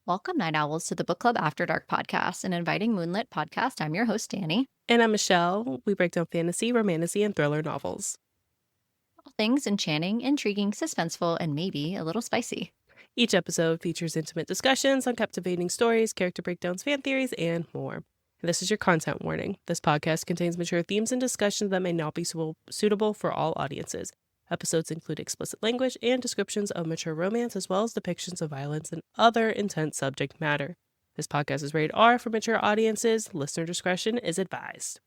Welcome, Night Owls, to the Book Club After Dark podcast, an inviting moonlit podcast. I'm your host, Danny. And I'm Michelle. We break down fantasy, romantasy, and thriller novels. All things enchanting, intriguing, suspenseful, and maybe a little spicy. Each episode features intimate discussions on captivating stories, character breakdowns, fan theories, and more. And this is your content warning. This podcast contains mature themes and discussions that may not be suitable for all audiences. Episodes include explicit language and descriptions of mature romance, as well as depictions of violence and other intense subject matter. This podcast is rated R for mature audiences. Listener discretion is advised.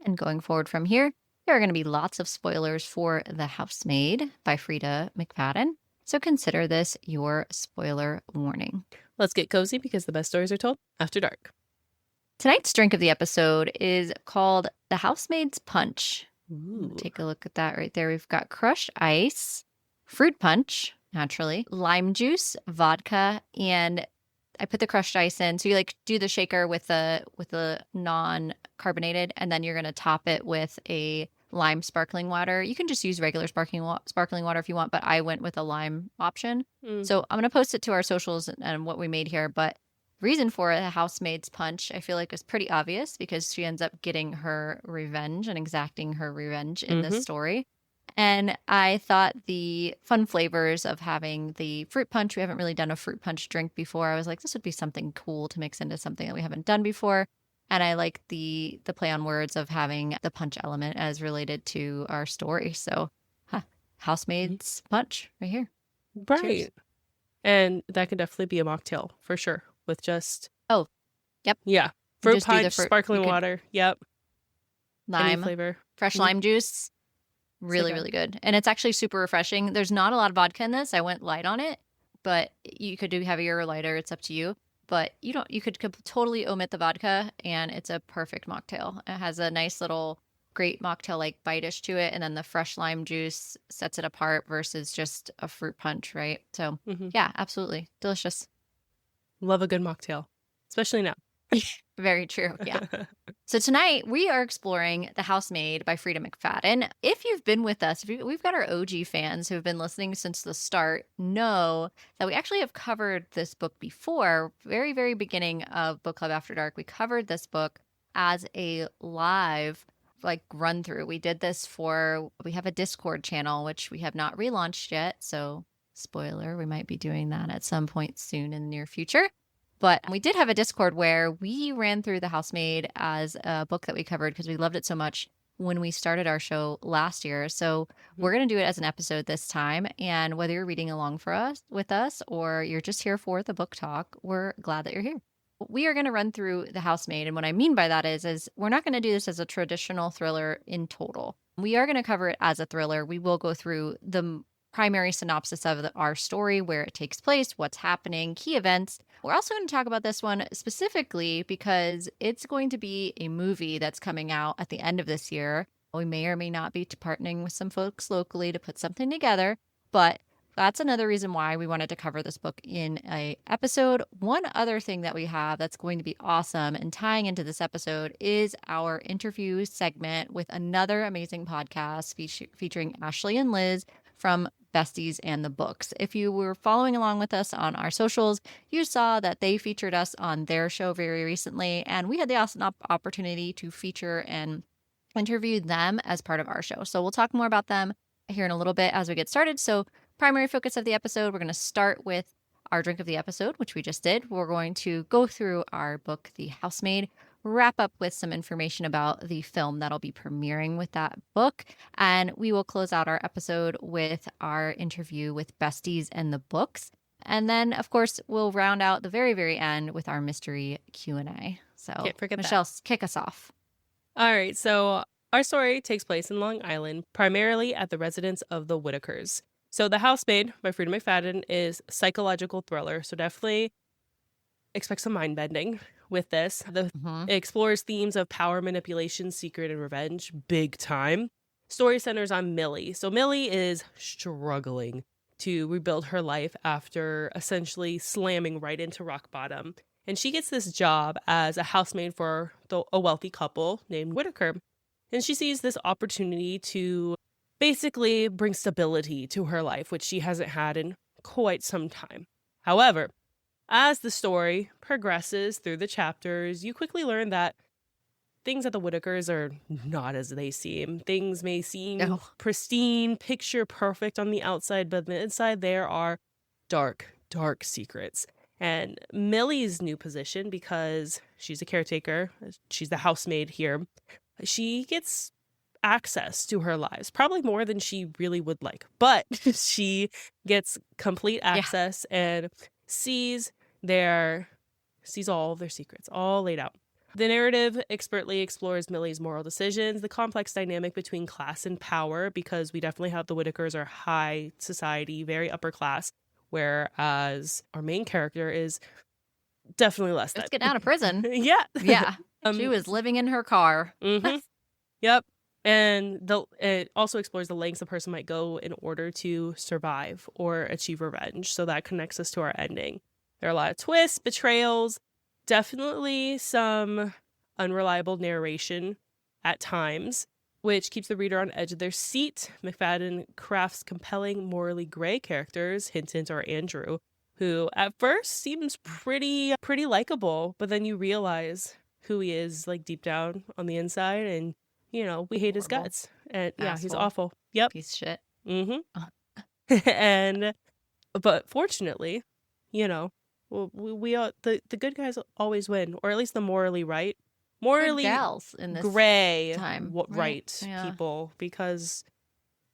And going forward from here, there are going to be lots of spoilers for The Housemaid by Frieda McFadden. So consider this your spoiler warning. Let's get cozy because the best stories are told after dark. Tonight's drink of the episode is called The Housemaid's Punch. Ooh. Take a look at that right there. We've got crushed ice, fruit punch, naturally, lime juice, vodka, and I put the crushed ice in. So you do the shaker with the non-carbonated, and then you're going to top it with a lime sparkling water. You can just use regular sparkling water if you want, but I went with a lime option. So I'm going to post it to our socials and what we made here, but reason for the Housemaid's Punch, I feel like, is pretty obvious because she ends up getting her revenge and exacting her revenge in this story. And I thought the fun flavors of having the fruit punch, we haven't really done a fruit punch drink before. I was like, this would be something cool to mix into something that we haven't done before. And I like the play on words of having the punch element as related to our story. So, Housemaid's Punch right here. Right. Cheers. And that could definitely be a mocktail for sure. With just yep, yeah, fruit punch, sparkling water, yep, lime any flavor, fresh lime juice, really good, and it's actually super refreshing. There's not a lot of vodka in this. I went light on it, but you could do heavier or lighter. It's up to you. But you could totally omit the vodka, and it's a perfect mocktail. It has a nice little great mocktail like bite-ish to it, and then the fresh lime juice sets it apart versus just a fruit punch, right? So yeah, absolutely delicious. Love a good mocktail, especially now. Very true, yeah. So tonight we are exploring The Housemaid by Frieda McFadden. If you've been with us, we've got our OG fans who have been listening since the start, know that we actually have covered this book before. Very, very beginning of Book Club After Dark, we covered this book as a live run through. We did this we have a Discord channel, which we have not relaunched yet. So spoiler, we might be doing that at some point soon in the near future. But we did have a Discord where we ran through The Housemaid as a book that we covered because we loved it so much when we started our show last year. So we're going to do it as an episode this time. And whether you're reading along with us or you're just here for the book talk, we're glad that you're here. We are going to run through The Housemaid. And what I mean by that is we're not going to do this as a traditional thriller in total. We are going to cover it as a thriller. We will go through the primary synopsis of our story, where it takes place, what's happening, key events. We're also going to talk about this one specifically because it's going to be a movie that's coming out at the end of this year. We may or may not be partnering with some folks locally to put something together, but that's another reason why we wanted to cover this book in an episode. One other thing that we have that's going to be awesome and tying into this episode is our interview segment with another amazing podcast featuring Ashley and Liz from Besties and the Books. If you were following along with us on our socials, you saw that they featured us on their show very recently, and we had the awesome opportunity to feature and interview them as part of our show. So we'll talk more about them here in a little bit as we get started. So primary focus of the episode, we're going to start with our drink of the episode, which we just did. We're going to go through our book, The Housemaid, wrap up with some information about the film that'll be premiering with that book. And we will close out our episode with our interview with Besties and the Books. And then, of course, we'll round out the very, very end with our mystery Q&A. So, can't forget Michelle, that. Kick us off. All right, so our story takes place in Long Island, primarily at the residence of the Whitakers. So The Housemaid by Frieda McFadden is a psychological thriller, so definitely expect some mind bending with this. It explores themes of power, manipulation, secret, and revenge big time. Story centers on Millie. So Millie is struggling to rebuild her life after essentially slamming right into rock bottom. And she gets this job as a housemaid for a wealthy couple named Whitaker. And she sees this opportunity to basically bring stability to her life, which she hasn't had in quite some time. However, as the story progresses through the chapters, you quickly learn that things at the Whitakers are not as they seem. Things may seem pristine, picture perfect on the outside, but on the inside there are dark, dark secrets. And Millie's new position, because she's a caretaker, she's the housemaid here, she gets access to her lives, probably more than she really would like. But she gets complete access and sees all of their secrets, all laid out. The narrative expertly explores Millie's moral decisions, the complex dynamic between class and power, because we definitely have the Whitakers are high society, very upper class, whereas our main character is definitely less than. Let's get out of prison. Yeah. She was living in her car. Mm-hmm. Yep. And it also explores the lengths a person might go in order to survive or achieve revenge. So that connects us to our ending. There are a lot of twists, betrayals, definitely some unreliable narration at times, which keeps the reader on edge of their seat. McFadden crafts compelling, morally gray characters, hint or Andrew, who at first seems pretty likable, but then you realize who he is like deep down on the inside, and you know, we hate his guts. And yeah, he's awful. Yep. Piece of shit. Mm-hmm. But fortunately, you know, we the good guys always win, or at least the morally right, morally gals in this gray time, right people, because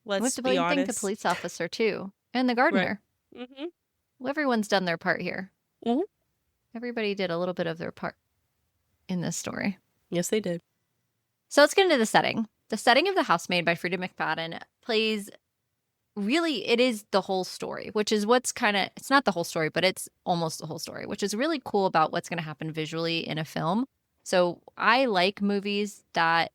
let's be honest, think the police officer too, and the gardener. Right. Mm-hmm. Well, everyone's done their part here. Mm-hmm. Everybody did a little bit of their part in this story. Yes, they did. So let's get into the setting. The setting of The Housemaid by Frieda McFadden plays it is the whole story, which is what's it's not the whole story, but it's almost the whole story, which is really cool about what's going to happen visually in a film. So I like movies that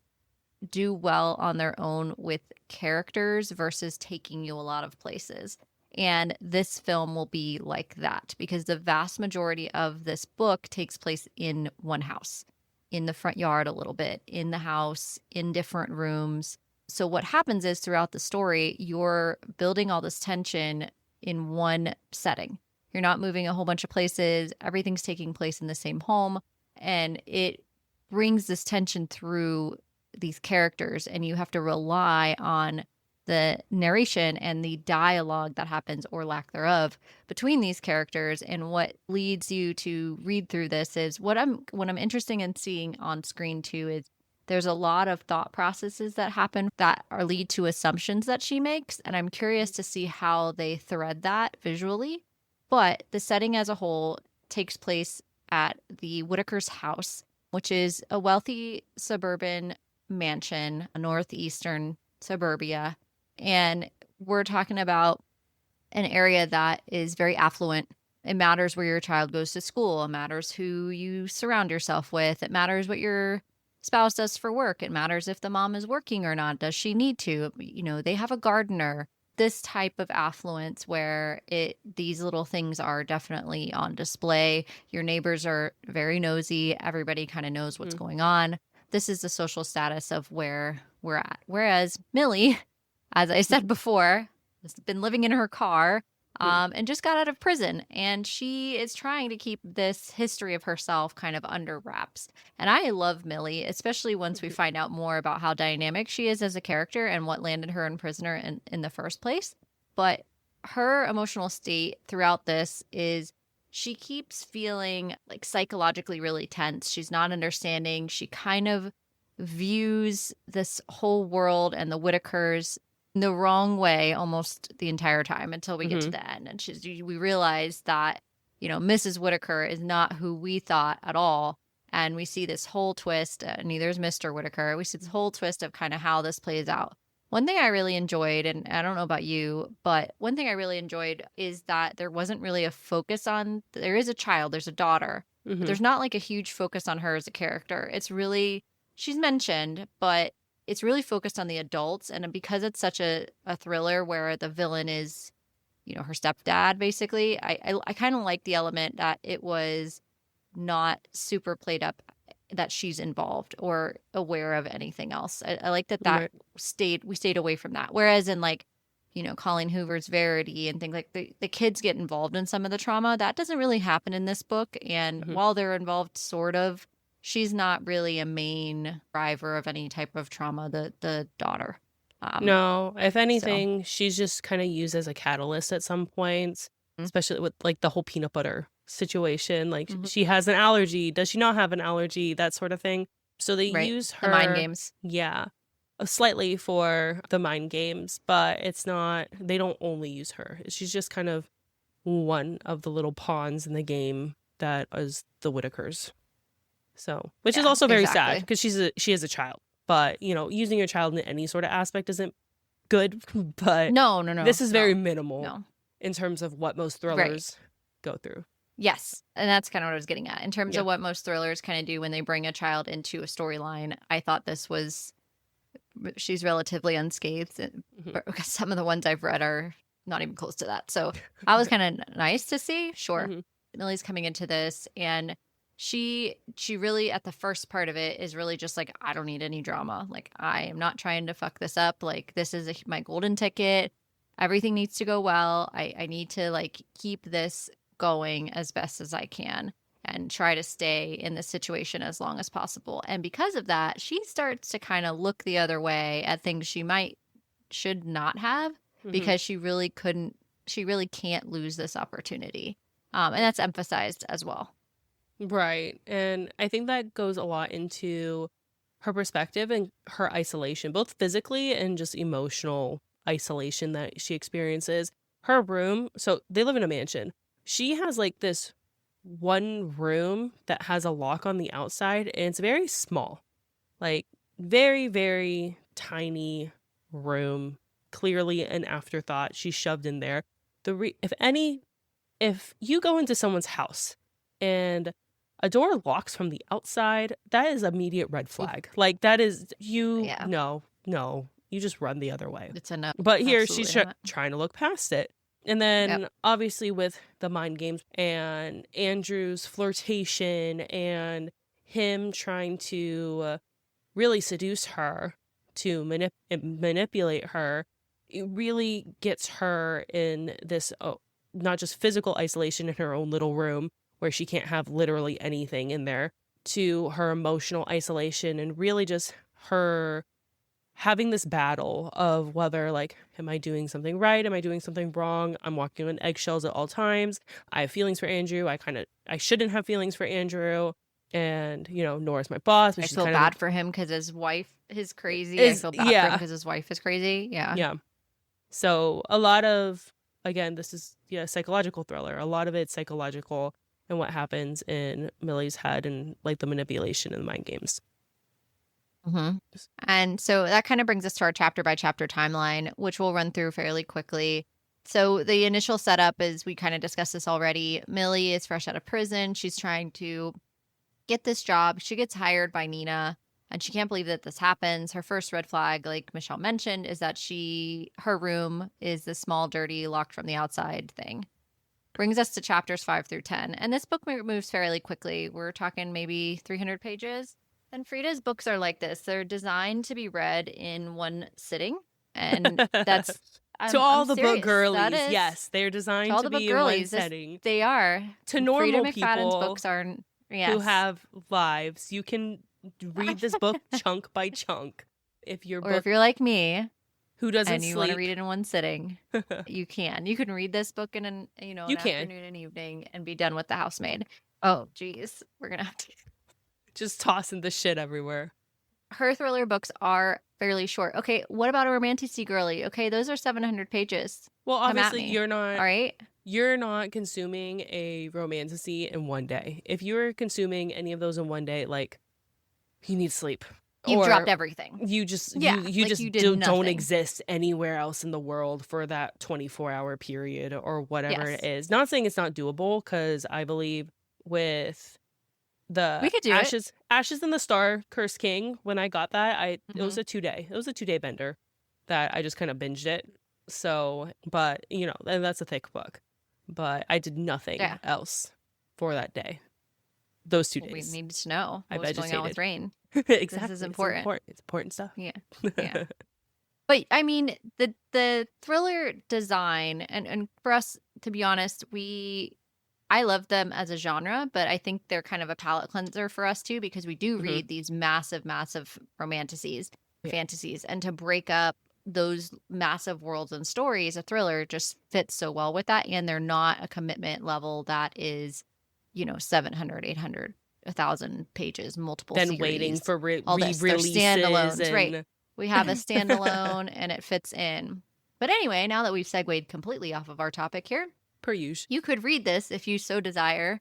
do well on their own with characters versus taking you a lot of places. And this film will be like that because the vast majority of this book takes place in one house, in the front yard a little bit, in the house, in different rooms. So what happens is throughout the story, you're building all this tension in one setting. You're not moving a whole bunch of places. Everything's taking place in the same home. And it brings this tension through these characters. And you have to rely on the narration and the dialogue that happens, or lack thereof, between these characters. And what leads you to read through this is what I'm interested in seeing on screen too is there's a lot of thought processes that happen that lead to assumptions that she makes. And I'm curious to see how they thread that visually. But the setting as a whole takes place at the Whitaker's house, which is a wealthy suburban mansion, a northeastern suburbia. And we're talking about an area that is very affluent. It matters where your child goes to school. It matters who you surround yourself with. It matters what your spouse does for work. It matters if the mom is working or not. Does she need to? You know, they have a gardener. This type of affluence where these little things are definitely on display. Your neighbors are very nosy. Everybody kind of knows what's going on. This is the social status of where we're at. Whereas Millie, as I said before, has been living in her car and just got out of prison. And she is trying to keep this history of herself kind of under wraps. And I love Millie, especially once we find out more about how dynamic she is as a character and what landed her in prisoner in the first place. But her emotional state throughout this is she keeps feeling like psychologically really tense. She's not understanding. She kind of views this whole world and the Whitakers the wrong way almost the entire time until we get to the end. And we realize that, you know, Mrs. Whitaker is not who we thought at all. And we see this whole twist. Neither is Mr. Whitaker. We see this whole twist of kind of how this plays out. One thing I really enjoyed, and I don't know about you, but one thing I really enjoyed is that there wasn't really a focus on, there is a child, there's a daughter, but there's not like a huge focus on her as a character. It's really, she's mentioned, but it's really focused on the adults. And because it's such a thriller where the villain is, you know, her stepdad, basically, I kind of like the element that it was not super played up that she's involved or aware of anything else. I like that we stayed away from that. Whereas in like Colleen Hoover's Verity and things like the kids get involved in some of the trauma. That doesn't really happen in this book. And while they're involved, sort of, she's not really a main driver of any type of trauma, the daughter. No, if anything, she's just kind of used as a catalyst at some points, especially with like the whole peanut butter situation. Like she has an allergy. Does she not have an allergy? That sort of thing. So they use her. The mind games. Yeah. Slightly for the mind games, but it's not, they don't only use her. She's just kind of one of the little pawns in the game that is the Whitakers. So, which is also very sad because she is a child. But, using your child in any sort of aspect isn't good. But no. This is very minimal in terms of what most thrillers go through. Yes. And that's kind of what I was getting at. In terms of what most thrillers kind of do when they bring a child into a storyline, I thought she's relatively unscathed. Because some of the ones I've read are not even close to that. So I was kind of nice to see. Sure. Millie's coming into this, and she really, at the first part of it, is really just like, I don't need any drama. Like, I am not trying to fuck this up. Like, this is my golden ticket. Everything needs to go well. I need to like keep this going as best as I can and try to stay in this situation as long as possible. And because of that, she starts to kind of look the other way at things should not have, because she really can't lose this opportunity. And that's emphasized as well. Right. And I think that goes a lot into her perspective and her isolation, both physically and just emotional isolation that she experiences. Her room, so they live in a mansion. She has like this one room that has a lock on the outside, and it's very small, like very, very tiny room, clearly an afterthought. She's shoved in there. If you go into someone's house and a door locks from the outside, that is immediate red flag. Like that is no, you just run the other way. It's enough. But here she's trying to look past it. And then obviously with the mind games and Andrew's flirtation and him trying to really seduce her, to manipulate her, it really gets her in this not just physical isolation in her own little room where she can't have literally anything in there, to her emotional isolation and really just her having this battle of whether, like, am I doing something right? Am I doing something wrong? I'm walking on eggshells at all times. I have feelings for Andrew. I shouldn't have feelings for Andrew. And, Nora's my boss. I feel bad for him because his wife is crazy. I feel bad for him because his wife is crazy. Yeah. Yeah. So a lot of, again, this is a psychological thriller. A lot of it's psychological and what happens in Millie's head and like the manipulation and the mind games. And so that kind of brings us to our chapter by chapter timeline, which we'll run through fairly quickly. So the initial setup is, we kind of discussed this already. Millie is fresh out of prison. She's trying to get this job. She gets hired by Nina, and she can't believe that this happens. Her first red flag, like Michelle mentioned, is that her room is the small, dirty, locked from the outside thing. Brings us to chapters 5 through 10. And this book moves fairly quickly. We're talking maybe 300 pages. And Freida's books are like this. They're designed to be read in one sitting. And that's... to all the book girlies, yes. They're designed to be in one setting. They are. To normal Freida people McFadden's books are... who have lives. You can read this book chunk by chunk. If you're like me... who doesn't and you want to read it in one sitting, you can. You can read this book in an afternoon and evening and be done with The Housemaid. Oh, geez. We're going to have to... just tossing the shit everywhere. Her thriller books are fairly short. Okay, what about a romantic-y girly? Okay, those are 700 pages. Well, obviously you're not... All right? You're not consuming a romantic-y in one day. If you're consuming any of those in one day, like, you need sleep. You've dropped everything. You just don't exist anywhere else in the world for that 24-hour period or whatever it is. Not saying it's not doable, because I believe with we could do Ashes in the Star, Curse King, when I got that, it was a 2-day bender that I just kind of binged it. So, but and that's a thick book. But I did nothing else for that day. Those 2 days. We need to know what's going on with Rain. Exactly. This is important. It's important stuff. Yeah. But I mean, the thriller design, and for us, to be honest, I love them as a genre, but I think they're kind of a palate cleanser for us too, because we do Hmm. read these massive, massive romanticises, Yeah. fantasies, and to break up those massive worlds and stories, a thriller just fits so well with that. And they're not a commitment level that is, 700, 800, 1,000 pages, multiple Then waiting series, for all this. They're re-releases standalones, right? and We have a standalone and it fits in. But anyway, now that we've segued completely off of our topic here, per usual. you could read this if you so desire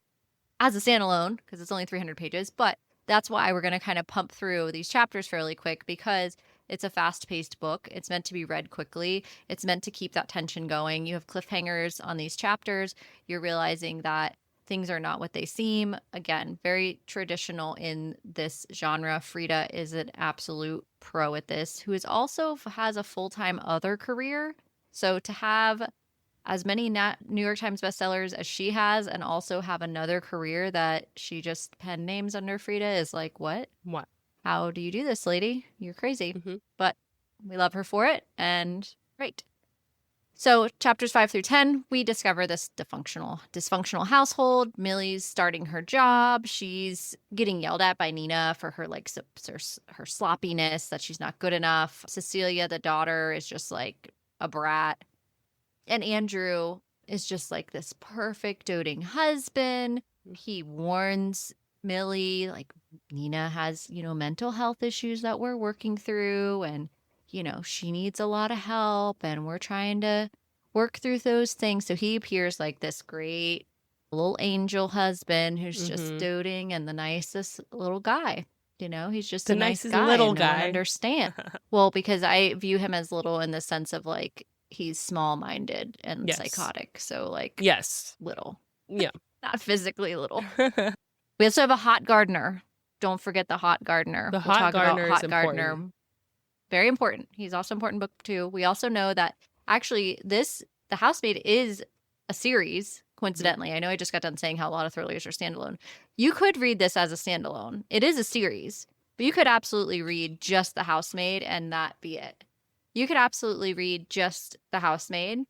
as a standalone because it's only 300 pages. But that's why we're going to kind of pump through these chapters fairly quick because it's a fast-paced book. It's meant to be read quickly. It's meant to keep that tension going. You have cliffhangers on these chapters. You're realizing that things are not what they seem. Again, very traditional in this genre. Frieda is an absolute pro at this, who is also has a full-time other career. So to have as many New York Times bestsellers as she has and also have another career that she just pen names under Frieda is like, what? What? How do you do this, lady? You're crazy. Hmm. But we love her for it. And great. So chapters 5 through 10, we discover this dysfunctional household. Millie's starting her job. She's getting yelled at by Nina for her her sloppiness, that she's not good enough. Cecilia, the daughter, is just like a brat. And Andrew is just like this perfect doting husband. He warns Millie, like, Nina has, mental health issues that we're working through. And, she needs a lot of help. And we're trying to work through those things. So he appears like this great little angel husband who's just doting and the nicest little guy. He's just The a nice nicest guy little and no one guy. understands. Well, because I view him as little in the sense of like, he's small-minded and Yes. psychotic. So like, Yes. little. Yeah. Not physically little. We also have a hot gardener. Don't forget the hot gardener. The We'll hot talk about gardener is hot gardener. important. Very important. He's also important book 2. We also know that actually The Housemaid is a series, coincidentally. I know I just got done saying how a lot of thrillers are standalone. You could read this as a standalone. It is a series, but you could absolutely read just The Housemaid and that be it. You could absolutely read just The Housemaid,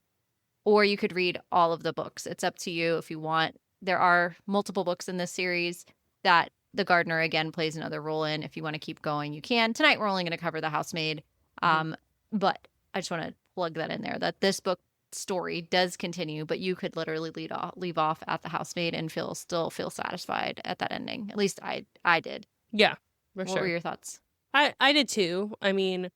or you could read all of the books. It's up to you if you want. There are multiple books in this series that the gardener, again, plays another role in. If you want to keep going, you can. Tonight, we're only going to cover The Housemaid. But I just want to plug that in there, that this book story does continue, but you could literally leave off at The Housemaid and still feel satisfied at that ending. At least I did. Yeah, for What sure. were your thoughts? I did too. I mean,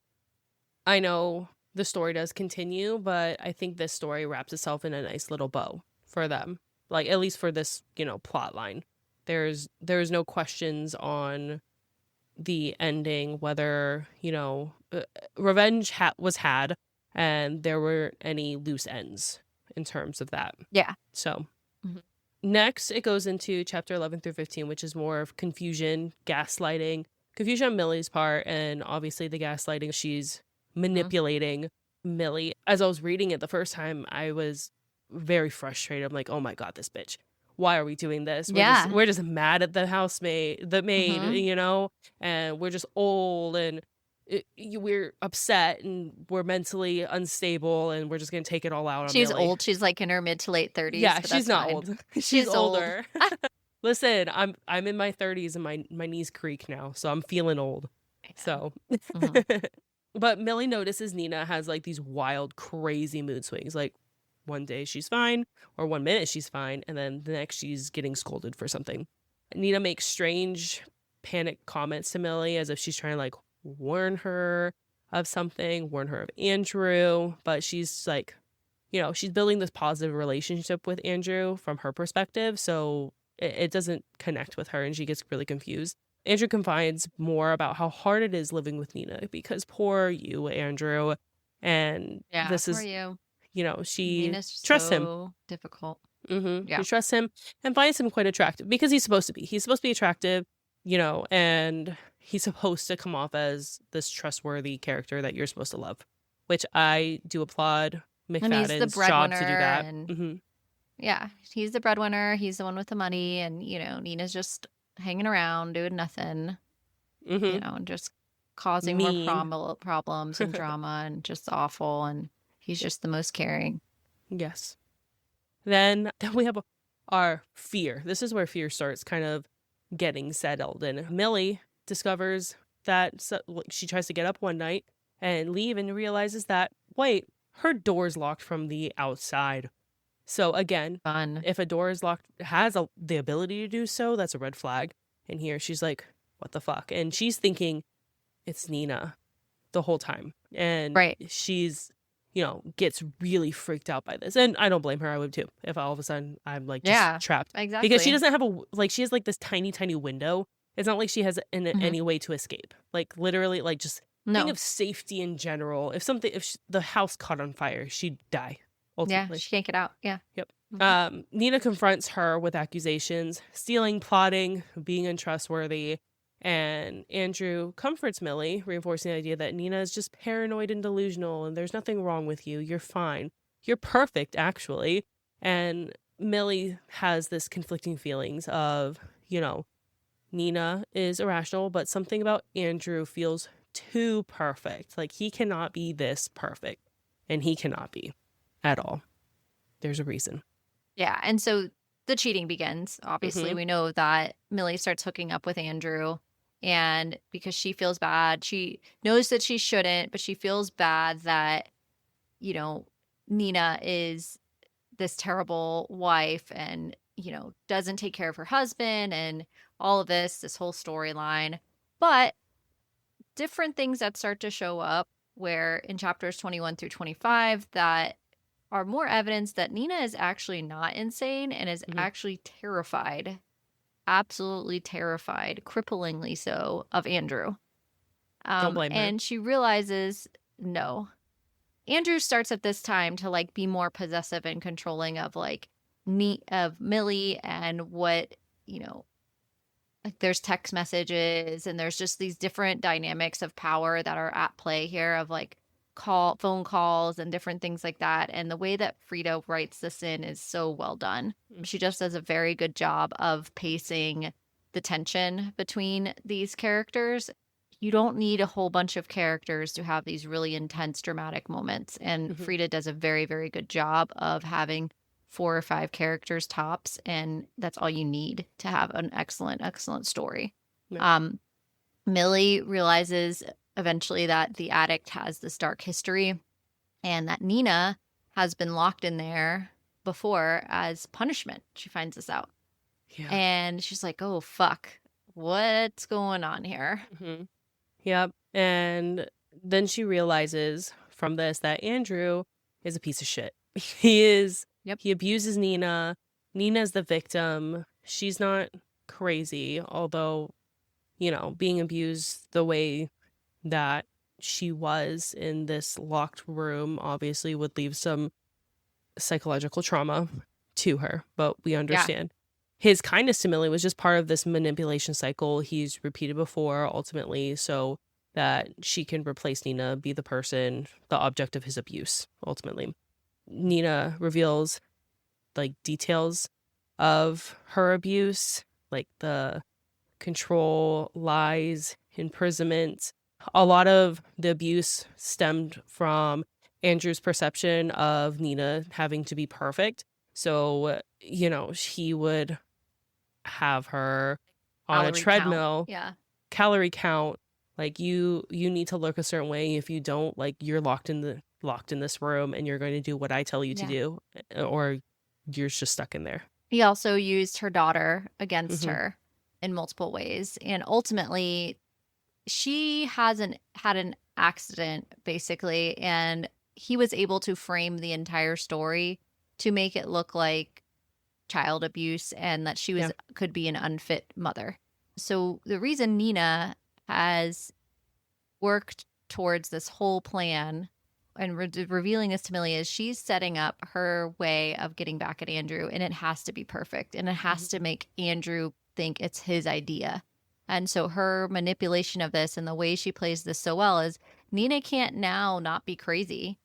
I know the story does continue, but I think this story wraps itself in a nice little bow for them. Like, at least for this, plot line. There's no questions on the ending, whether, revenge was had and there were any loose ends in terms of that. Yeah. So next it goes into chapter 11 through 15, which is more of confusion, gaslighting, confusion on Millie's part, and obviously the gaslighting. She's manipulating Millie. As I was reading it the first time, I was very frustrated. I'm like, oh my God, this bitch. Why are we doing this? We're just mad at the housemaid, the maid, and we're just old and we're upset and we're mentally unstable and we're just going to take it all out on She's Millie. old. She's like in her mid to late 30s. Yeah, but she's not fine. old. She's older. Listen, I'm in my 30s and my knees creak now, so I'm feeling old. So, but Millie notices Nina has like these wild, crazy mood swings. Like one day she's fine, or 1 minute she's fine, and then the next she's getting scolded for something. Nina makes strange, panic comments to Millie as if she's trying to like warn her of something, warn her of Andrew, but she's like, she's building this positive relationship with Andrew from her perspective, so it doesn't connect with her and she gets really confused. Andrew confides more about how hard it is living with Nina because poor you, Andrew. And this is, you. She Nina's trusts him. So difficult. She trusts him and finds him quite attractive because he's supposed to be. He's supposed to be attractive, and he's supposed to come off as this trustworthy character that you're supposed to love, which I do applaud McFadden's job to do that. And, yeah, he's the breadwinner. He's the one with the money. And, Nina's just hanging around doing nothing, and just causing more mean. problems and drama and just awful. And he's just the most caring. Yes. Then we have our fear. This is where fear starts kind of getting settled. And Millie discovers that she tries to get up one night and leave and realizes that, wait, her door's locked from the outside. So again, Fun. if a door is locked, has the ability to do so, that's a red flag. And here she's like, what the fuck? And she's thinking it's Nina the whole time. And she's, gets really freaked out by this. And I don't blame her. I would too. If all of a sudden I'm like just trapped. Exactly. Because she doesn't have she has like this tiny, tiny window. It's not like she has any way to escape. Like literally, like just think of safety in general. If the house caught on fire, she'd die. Ultimately. Yeah, she can't get out. Yeah. Yep. Nina confronts her with accusations, stealing, plotting, being untrustworthy, and Andrew comforts Millie, reinforcing the idea that Nina is just paranoid and delusional, and there's nothing wrong with you. You're fine. You're perfect, actually. And Millie has this conflicting feelings of, Nina is irrational, but something about Andrew feels too perfect. Like he cannot be this perfect, and he cannot be at all. There's a reason. Yeah, and so the cheating begins. Obviously, we know that Millie starts hooking up with Andrew, and because she feels bad, she knows that she shouldn't, but she feels bad that, Nina is this terrible wife and, doesn't take care of her husband and all of this whole storyline. But different things that start to show up where in chapters 21 through 25 that are more evidence that Nina is actually not insane and is actually terrified, absolutely terrified, cripplingly so, of Andrew. Don't blame her. And she realizes, no. Andrew starts at this time to like be more possessive and controlling of like of Millie and what, like there's text messages and there's just these different dynamics of power that are at play here of like phone calls and different things like that. And the way that Freida writes this in is so well done. She just does a very good job of pacing the tension between these characters. You don't need a whole bunch of characters to have these really intense dramatic moments. And Freida does a very, very good job of having 4 or 5 characters tops. And that's all you need to have an excellent, excellent story. Yeah. Millie realizes eventually that the addict has this dark history and that Nina has been locked in there before as punishment. She finds this out. Yeah. And she's like, oh, fuck. What's going on here? Yep. And then she realizes from this that Andrew is a piece of shit. He abuses Nina. Nina's the victim. She's not crazy, although, being abused the way that she was in this locked room obviously would leave some psychological trauma to her, but we understand. His kindness to Millie was just part of this manipulation cycle he's repeated before, ultimately, so that she can replace Nina, be the person, the object of his abuse, ultimately. Nina reveals, like, details of her abuse, like the control, lies, imprisonment. A lot of the abuse stemmed from Andrew's perception of Nina having to be perfect. So, he would have her on a treadmill, calorie count. Like you need to look a certain way. If you don't, like you're locked in this room and you're going to do what I tell you to do, or you're just stuck in there. He also used her daughter against her in multiple ways. And ultimately, she had an accident, basically, and he was able to frame the entire story to make it look like child abuse and that she could be an unfit mother. So the reason Nina has worked towards this whole plan and revealing this to Millie is she's setting up her way of getting back at Andrew, and it has to be perfect, and it has to make Andrew think it's his idea. And so her manipulation of this and the way she plays this so well is Nina can't now not be crazy.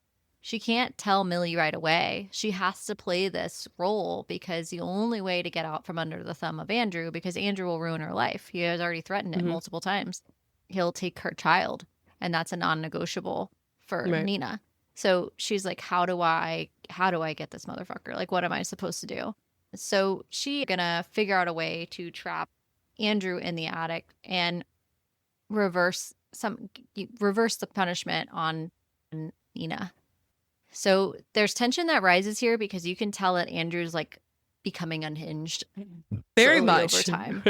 She can't tell Millie right away. She has to play this role because the only way to get out from under the thumb of Andrew, because Andrew will ruin her life. He has already threatened it multiple times, he'll take her child, and that's a non-negotiable for Right. Nina. So she's like, how do I get this motherfucker? Like, what am I supposed to do? So she gonna figure out a way to trap Andrew in the attic and reverse the punishment on Nina. So there's tension that rises here because you can tell that Andrew's like becoming unhinged Very slowly much over time.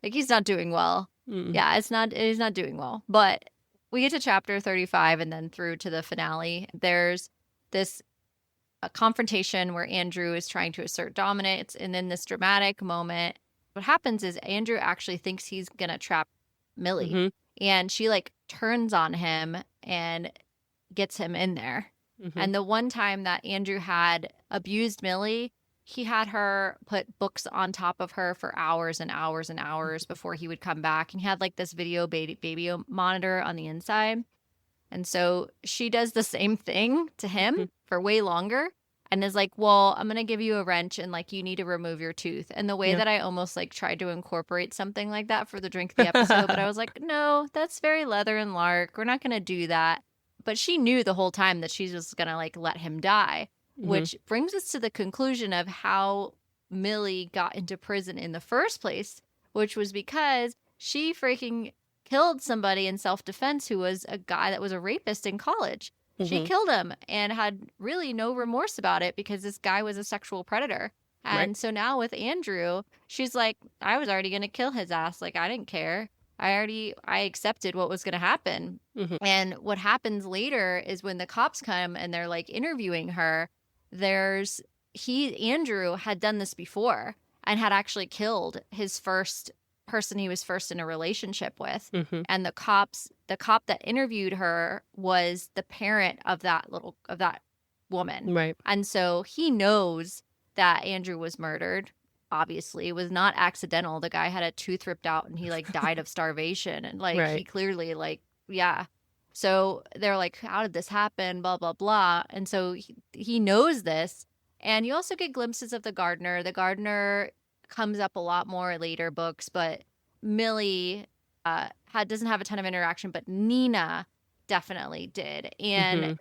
Like, he's not doing well. Yeah, he's not doing well. But we get to chapter 35 and then through to the finale. There's this a confrontation where Andrew is trying to assert dominance, and in this dramatic moment, what happens is Andrew actually thinks he's gonna trap Millie, and she like turns on him and gets him in there. And the one time that Andrew had abused Millie, he had her put books on top of her for hours and hours and hours before he would come back. And he had like this video baby monitor on the inside. And so she does the same thing to him for way longer and is like, well, I'm going to give you a wrench and like you need to remove your tooth. And the way that I almost like tried to incorporate something like that for the drink of the episode, but I was like, no, that's very Leather and Lark. We're not going to do that. But she knew the whole time that she was going to like let him die, which brings us to the conclusion of how Millie got into prison in the first place, which was because she freaking killed somebody in self-defense who was a guy that was a rapist in college. She killed him and had really no remorse about it because this guy was a sexual predator. And so now with Andrew, she's like, I was already going to kill his ass. Like, I didn't care. I accepted what was going to happen. And what happens later is when the cops come and they're like interviewing her, Andrew had done this before and had actually killed his first person he was first in a relationship with. And the cop that interviewed her was the parent of that woman. Right. And so he knows that Andrew was murdered. Obviously, it was not accidental. The guy had a tooth ripped out and he like died of starvation. And like he clearly like, yeah. So they're like, how did this happen? Blah, blah, blah. And so he knows this. And you also get glimpses of the gardener. The gardener comes up a lot more later books, but Millie doesn't have a ton of interaction, but Nina definitely did. And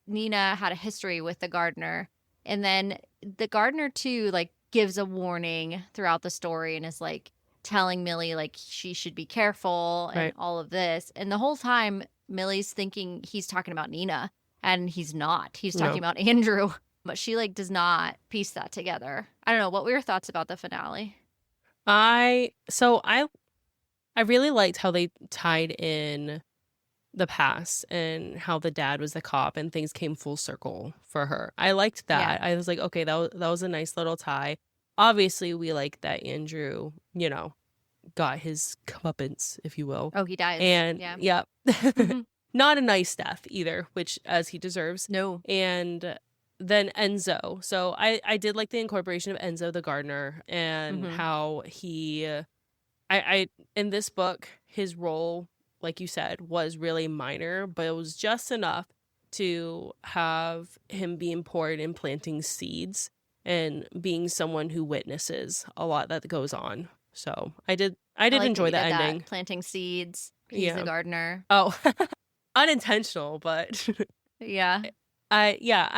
Nina had a history with the gardener. And then the gardener too, like, gives a warning throughout the story and is like telling Millie like she should be careful and all of this. And the whole time Millie's thinking he's talking about Nina, and he's not. He's talking about Andrew, but she like does not piece that together. I don't know. What were your thoughts about the finale? I really liked how they tied in the past and how the dad was the cop and things came full circle for her. I liked that. I was like, okay, that was a nice little tie. Obviously, we like that Andrew, got his comeuppance, if you will. Oh, he dies. And not a nice death either, which as he deserves. No. And then Enzo. So I did like the incorporation of Enzo the gardener and how I in this book, his role, like you said, was really minor, but it was just enough to have him be important in planting seeds and being someone who witnesses a lot that goes on. So I did enjoy the ending. Planting seeds. He's the gardener. Oh, unintentional, but yeah. Her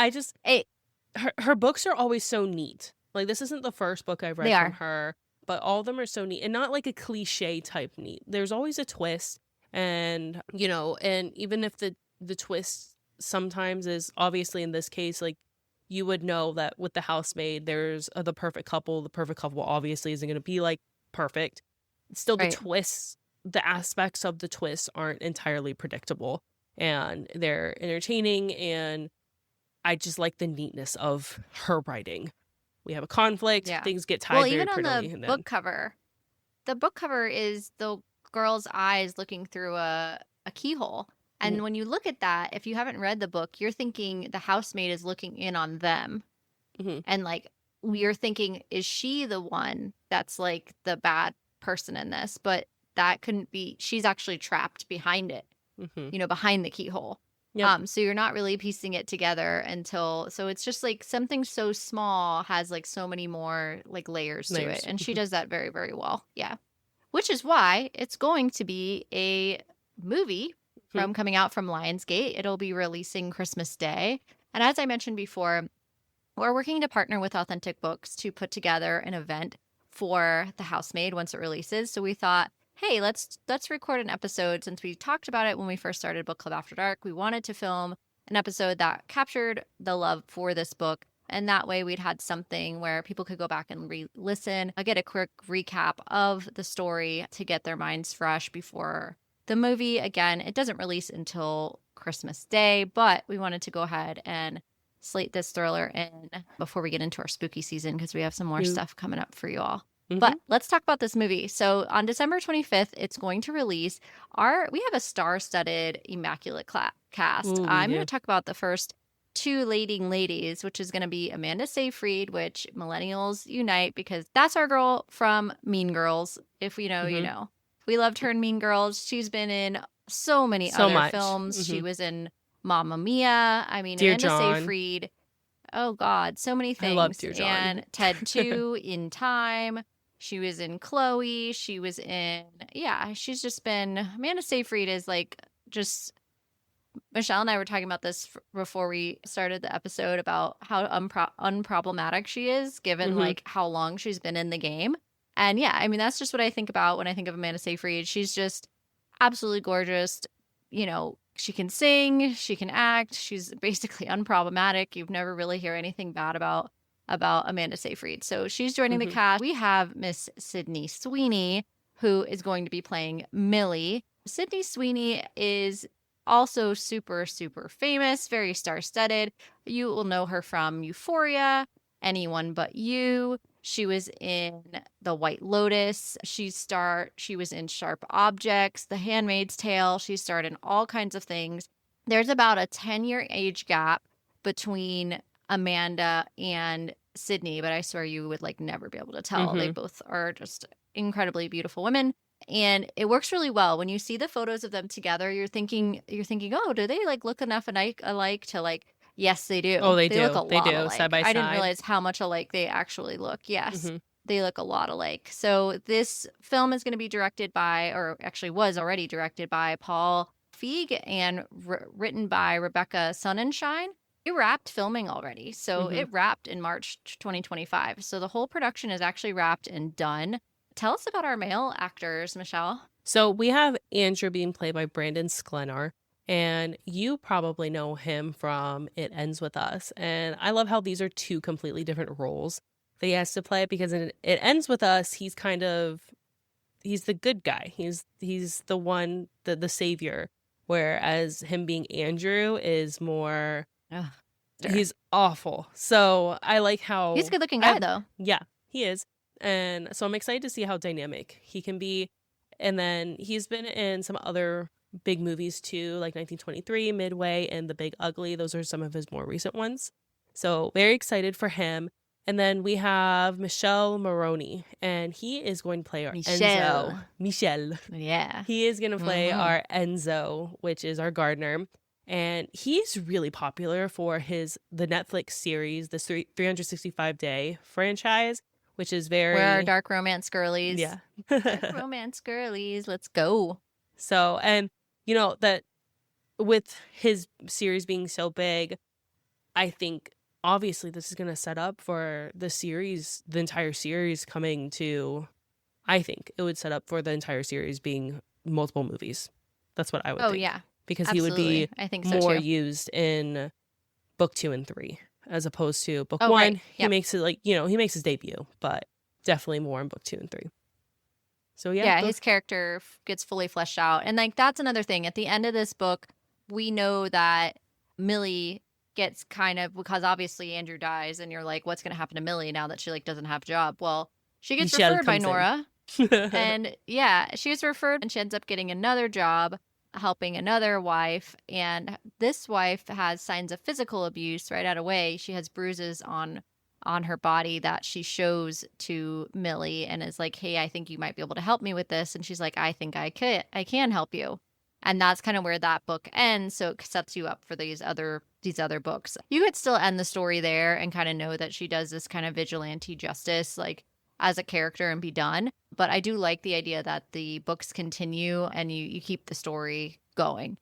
books are always so neat. Like, this isn't the first book I've read from her, but all of them are so neat and not like a cliche type neat. There's always a twist. And, and even if the twist sometimes is obviously in this case, like, you would know that with the housemaid, there's the perfect couple. The perfect couple obviously isn't going to be like perfect. Still, the twists, the aspects of the twists aren't entirely predictable, and they're entertaining. And I just like the neatness of her writing. We have a conflict. Things get tied very prettily. Well, even on the book cover, the book cover is the girl's eyes looking through a keyhole. And when you look at that, if you haven't read the book, you're thinking the housemaid is looking in on them. And like, you're thinking, is she the one that's like the bad person in this? But that couldn't be. She's actually trapped behind it, behind the keyhole. So you're not really piecing it together so it's just like something so small has like so many more like layers to it. And she does that very, very well. Yeah. which is why it's going to be a movie from coming out from Lionsgate. It'll be releasing Christmas Day. And as I mentioned before, we're working to partner with Authentic Books to put together an event for The Housemaid once it releases. So we thought, hey, let's record an episode. Since we talked about it when we first started Book Club After Dark, we wanted to film an episode that captured the love for this book. And that way we'd had something where people could go back and re-listen. I get a quick recap of the story to get their minds fresh before the movie. Again, it doesn't release until Christmas Day, but we wanted to go ahead and slate this thriller in before we get into our spooky season, because we have some more stuff coming up for you all. But let's talk about this movie. So on December 25th, it's going to release. We have a star-studded, immaculate cast. I'm going to talk about the first two leading ladies, which is going to be Amanda Seyfried, which millennials unite because that's our girl from Mean Girls. If we know, you know. We loved her in Mean Girls. She's been in so many other films. She was in Mamma Mia. I mean, Dear Amanda John. Seyfried. Oh, God. So many things. I love Dear John. And Ted 2, In Time. She was in Chloe. She was in, she's just been, Amanda Seyfried is like just, Michelle and I were talking about this before we started the episode about how unproblematic she is, given like how long she's been in the game. And yeah, I mean, that's just what I think about when I think of Amanda Seyfried. She's just absolutely gorgeous. You know, she can sing, she can act. She's basically unproblematic. You've never really hear anything bad about Amanda Seyfried. So she's joining the cast. We have Miss Sydney Sweeney, who is going to be playing Millie. Sydney Sweeney is also super, super famous, very star-studded. You will know her from Euphoria, Anyone But You. She was in The White Lotus. She was in Sharp Objects, The Handmaid's Tale. She starred in all kinds of things. There's about a 10-year age gap between Amanda and Sydney, but I swear you would like never be able to tell. They both are just incredibly beautiful women. And it works really well. When you see the photos of them together, you're thinking, oh, do they like look enough alike to like, yes, they do. Oh, they do. Look a lot alike. Side by side. I didn't realize how much alike they actually look. Yes, they look a lot alike. So this film is going to be directed by, or actually was already directed by Paul Feig and written by Rebecca Sonnenschein. It wrapped filming already. So it wrapped in March 2025. So the whole production is actually wrapped and done. Tell us about our male actors, Michelle. So we have Andrew being played by Brandon Sklenar, and you probably know him from It Ends With Us. And I love how these are two completely different roles that he has to play, because in It Ends With Us, he's the good guy. He's the one, the savior, whereas him being Andrew is more... He's awful. So I like how... He's a good-looking guy, though. Yeah, he is. And so I'm excited to see how dynamic he can be. And then he's been in some other big movies, too, like 1923, Midway, and The Big Ugly. Those are some of his more recent ones. So very excited for him. And then we have Michelle Maroney, and he is going to play our Enzo. Michelle. Yeah. He is going to play our Enzo, which is our gardener. And he's really popular for the Netflix series, the 365-day franchise, which is very... Where are dark romance girlies? Yeah. Dark romance girlies, let's go. So, and, you know, that with his series being so big, I think, obviously, this is going to set up for the entire series coming to... I think it would set up for the entire series being multiple movies. That's what I would think. Oh, yeah. Because absolutely. He would be I think so more too. used in book 2 and 3 as opposed to book 1. Right. He makes it he makes his debut, but definitely more in book 2 and 3. So yeah, his character gets fully fleshed out. And like that's another thing. At the end of this book, we know that Millie gets kind of, because obviously Andrew dies and you're like, what's going to happen to Millie now that she like doesn't have a job? Well, she gets referred by Nora. And yeah, she gets referred and she ends up getting another job helping another wife, and this wife has signs of physical abuse right out of the way. She has bruises on her body that she shows to Millie and is like, hey, I think you might be able to help me with this. And she's like, I think I can help you. And that's kind of where that book ends. So it sets you up for these other books. You could still end the story there and kind of know that she does this kind of vigilante justice, like as a character and be done. But I do like the idea that the books continue and you keep the story going.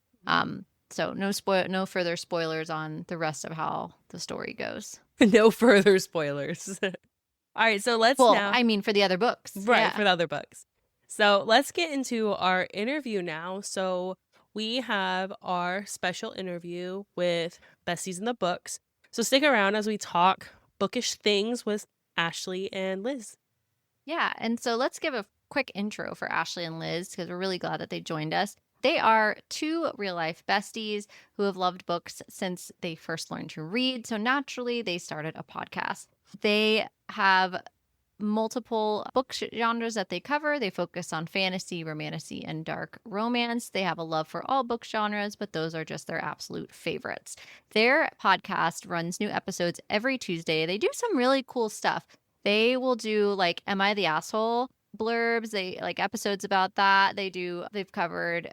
So no further spoilers on the rest of how the story goes. No further spoilers. All right, so let's Well, now. I mean, for the other books. Right, Yeah. for the other books. So let's get into our interview now. So we have our special interview with Besties in the Books. So stick around as we talk bookish things with Ashley and Liz. Yeah, and so let's give a quick intro for Ashley and Liz because we're really glad that they joined us. They are two real-life besties who have loved books since they first learned to read, so naturally they started a podcast. They have multiple book genres that they cover. They focus on fantasy, romantasy, and dark romance. They have a love for all book genres, but those are just their absolute favorites. Their podcast runs new episodes every Tuesday. They do some really cool stuff. They will do like Am I the Asshole blurbs. They like episodes about that. They've covered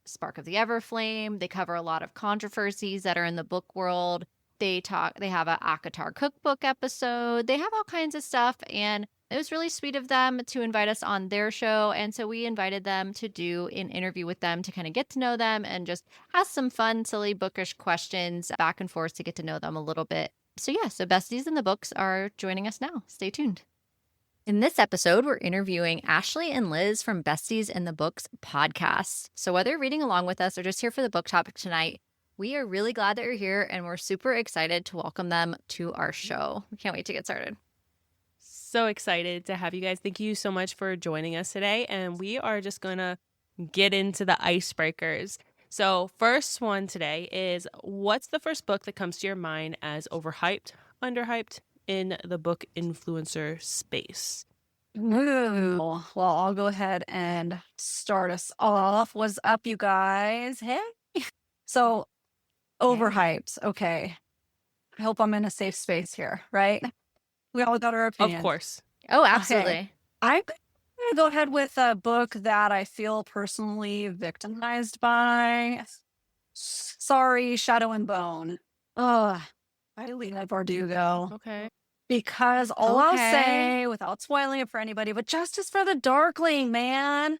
Spark of the Everflame. They cover a lot of controversies that are in the book world. They have a ACOTAR cookbook episode. They have all kinds of stuff. And it was really sweet of them to invite us on their show. And so we invited them to do an interview with them to kind of get to know them and just ask some fun, silly, bookish questions back and forth to get to know them a little bit. So Besties in the Books are joining us now. Stay tuned. In this episode, we're interviewing Ashley and Liz from Besties in the Books podcast. So whether you're reading along with us or just here for the book topic tonight, we are really glad that you're here and we're super excited to welcome them to our show. We can't wait to get started. So excited to have you guys. Thank you so much for joining us today. And we are just going to get into the icebreakers. So first one today is, what's the first book that comes to your mind as overhyped, underhyped in the book influencer space? Ooh. Well, I'll go ahead and start us off. What's up, you guys? Hey. So, overhyped. Okay. I hope I'm in a safe space here, right? We all got our opinions. Of course. Oh, absolutely. Okay. I'm going to go ahead with a book that I feel personally victimized by. Sorry, Shadow and Bone. By Leigh Bardugo. Okay. Because all I'll say, without spoiling it for anybody, but Justice for the Darkling, man.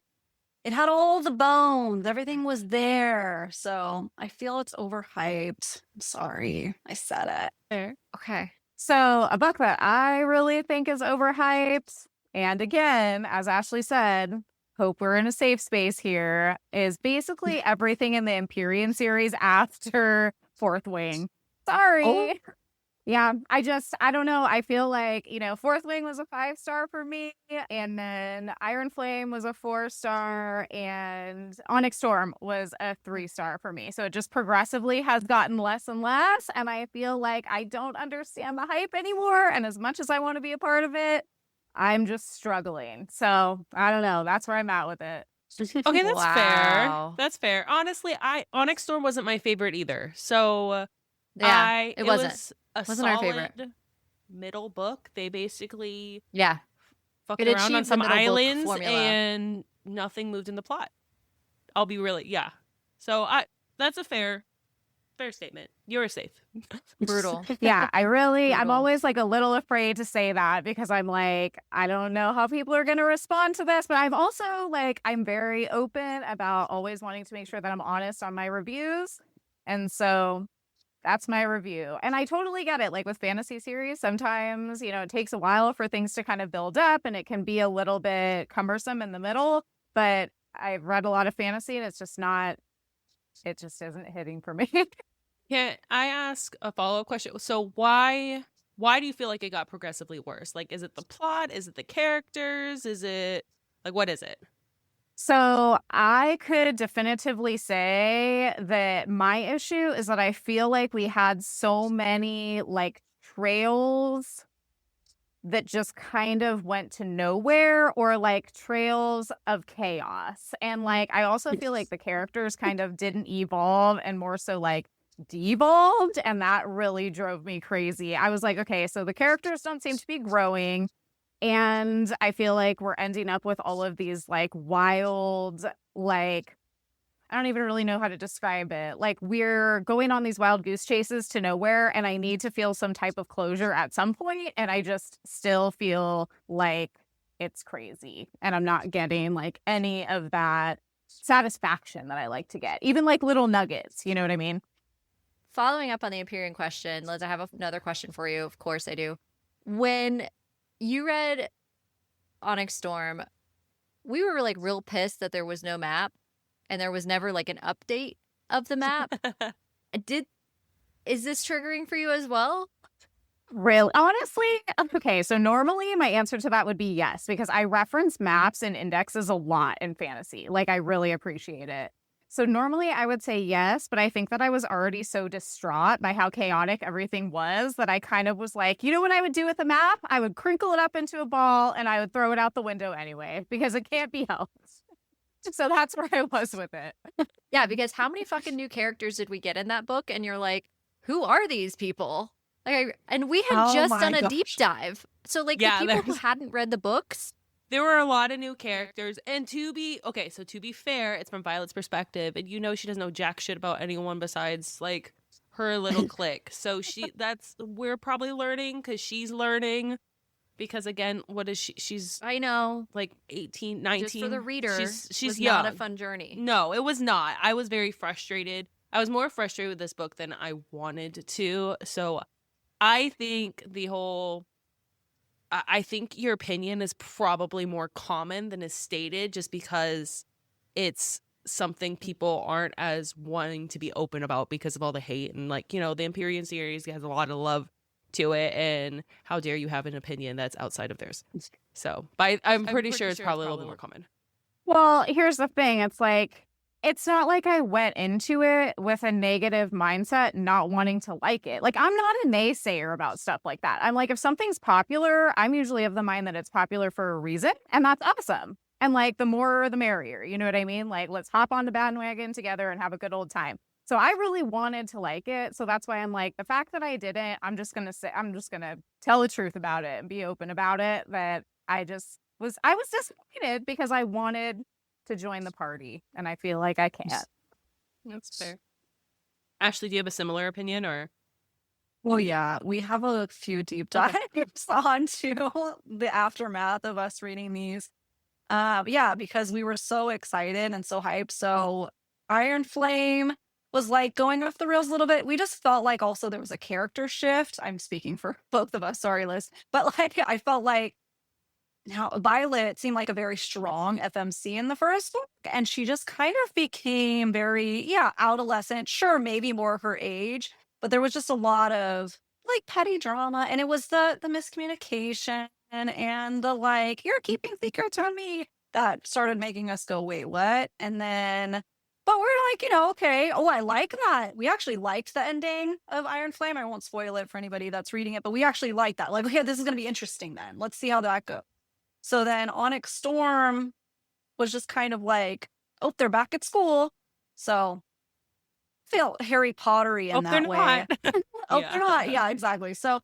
It had all the bones. Everything was there. So I feel it's overhyped. I'm sorry. I said it. Fair. Okay. So a book that I really think is overhyped, and again, as Ashley said, hope we're in a safe space here, is basically everything in the Empyrean series after Fourth Wing. Sorry. Oh. Yeah, I don't know. I feel like, Fourth Wing was a 5-star for me, and then Iron Flame was a 4-star, and Onyx Storm was a 3-star for me. So it just progressively has gotten less and less, and I feel like I don't understand the hype anymore, and as much as I want to be a part of it, I'm just struggling. So I don't know. That's where I'm at with it. Okay, that's Wow. fair. That's fair. Honestly, Onyx Storm wasn't my favorite either. So Yeah, it wasn't. Was a Wasn't our solid favorite. middle book. They basically Yeah. fucked It around on achieved the some middle book islands formula. and nothing moved in the plot. I'll be really, yeah. So that's a fair statement. You're safe. Brutal. Yeah, I'm Brutal. always like a little afraid to say that because I'm like, I don't know how people are going to respond to this, but I'm also like, I'm very open about always wanting to make sure that I'm honest on my reviews. And so that's my review. And I totally get it. Like with fantasy series, sometimes, it takes a while for things to kind of build up and it can be a little bit cumbersome in the middle. But I've read a lot of fantasy and it just isn't hitting for me. Can I ask a follow-up question? So why do you feel like it got progressively worse? Like, is it the plot? Is it the characters? Is it like, what is it? So I could definitively say that my issue is that I feel like we had so many like trails that just kind of went to nowhere or like trails of chaos. And like, I also feel like the characters kind of didn't evolve and more so like devolved. And that really drove me crazy. I was like, okay, so the characters don't seem to be growing. And I feel like we're ending up with all of these like wild, like, I don't even really know how to describe it. Like we're going on these wild goose chases to nowhere and I need to feel some type of closure at some point. And I just still feel like it's crazy. And I'm not getting like any of that satisfaction that I like to get. Even like little nuggets, you know what I mean? Following up on the Empyrean question, Liz, I have another question for you. Of course I do. When you read Onyx Storm, we were like real pissed that there was no map and there was never like an update of the map. Is this triggering for you as well? Really? Honestly, okay. So normally my answer to that would be yes, because I reference maps and indexes a lot in fantasy. Like I really appreciate it. So normally I would say yes, but I think that I was already so distraught by how chaotic everything was that I kind of was like, you know what I would do with a map? I would crinkle it up into a ball and I would throw it out the window anyway, because it can't be helped. So that's where I was with it. Yeah, because how many fucking new characters did we get in that book? And you're like, who are these people? Like, and we had just done a deep dive. So like the people who hadn't read the books, there were a lot of new characters. And to be fair, it's from Violet's perspective, and she doesn't know jack shit about anyone besides like her little clique. So we're probably learning because she's learning. Because again, what is she? She's, I know, like 18, 19. Just for the reader, she's young. Not young. a fun journey. No, it was not. I was very frustrated. I was more frustrated with this book than I wanted to. So I think I think your opinion is probably more common than is stated, just because it's something people aren't as wanting to be open about because of all the hate. And like, the Empyrean series has a lot of love to it, and how dare you have an opinion that's outside of theirs. So I'm pretty sure it's probably a little bit more common. Well, here's the thing. It's like, it's not like I went into it with a negative mindset, not wanting to like it. Like, I'm not a naysayer about stuff like that. I'm like, if something's popular, I'm usually of the mind that it's popular for a reason, and that's awesome. And like, the more the merrier, you know what I mean? Like, let's hop on the bandwagon together and have a good old time. So I really wanted to like it. So that's why I'm like, the fact that I didn't, I'm just going to tell the truth about it and be open about it, that I was disappointed because I wanted to join the party, and I feel like I can't. That's fair. Ashley, do you have a similar opinion, or? Well, yeah, we have a few deep dives onto the aftermath of us reading these. Yeah, because we were so excited and so hyped. So Iron Flame was like going off the rails a little bit. We just felt like also there was a character shift. I'm speaking for both of us. Sorry, Liz. But like, I felt like now Violet seemed like a very strong FMC in the first book, and she just kind of became very, adolescent. Sure, maybe more her age, but there was just a lot of like petty drama, and it was the miscommunication and the like, you're keeping secrets on me, that started making us go, wait, what? And then, but we're like, okay, I like that. We actually liked the ending of Iron Flame. I won't spoil it for anybody that's reading it, but we actually liked that. Like, okay, this is going to be interesting then. Let's see how that goes. So then Onyx Storm was just kind of like, they're back at school. So I feel Harry Pottery in that way. They're not. Yeah, exactly. So,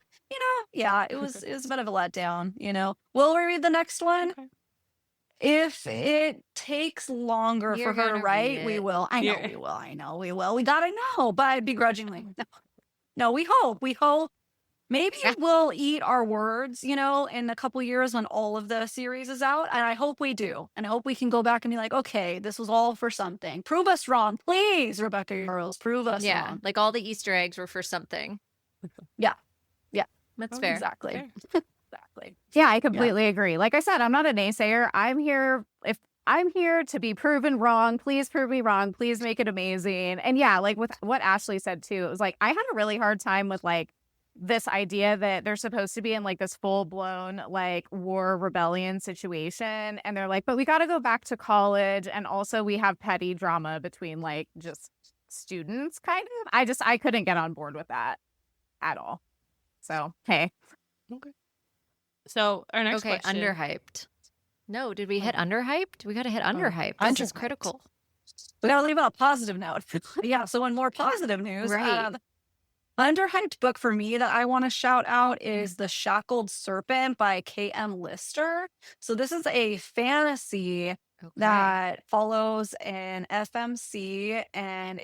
it was a bit of a letdown, Will we read the next one? Okay. If it takes longer for her to write, we will. I know we will. We gotta know, but begrudgingly. No, we hope. Maybe we'll eat our words, in a couple years when all of the series is out. And I hope we do. And I hope we can go back and be like, okay, this was all for something. Prove us wrong. Please, Rebecca Yarros, prove us wrong. Yeah, like all the Easter eggs were for something. Yeah. That's fair. Exactly. Fair. Exactly. Yeah, I completely agree. Like I said, I'm not a naysayer. I'm here to be proven wrong. Please prove me wrong. Please make it amazing. And yeah, like with what Ashley said too, it was like, I had a really hard time with like this idea that they're supposed to be in like this full blown like war rebellion situation. And they're like, but we got to go back to college. And also we have petty drama between like just students kind of. I couldn't get on board with that at all. So, hey. Okay. So our next question. Underhyped. No, did we hit underhyped? We got to hit underhyped. This is critical. We got to leave on a positive note. Yeah. So in more positive news, right. Underhyped book for me that I want to shout out is The Shackled Serpent by K.M. Lister. So this is a fantasy that follows an FMC, and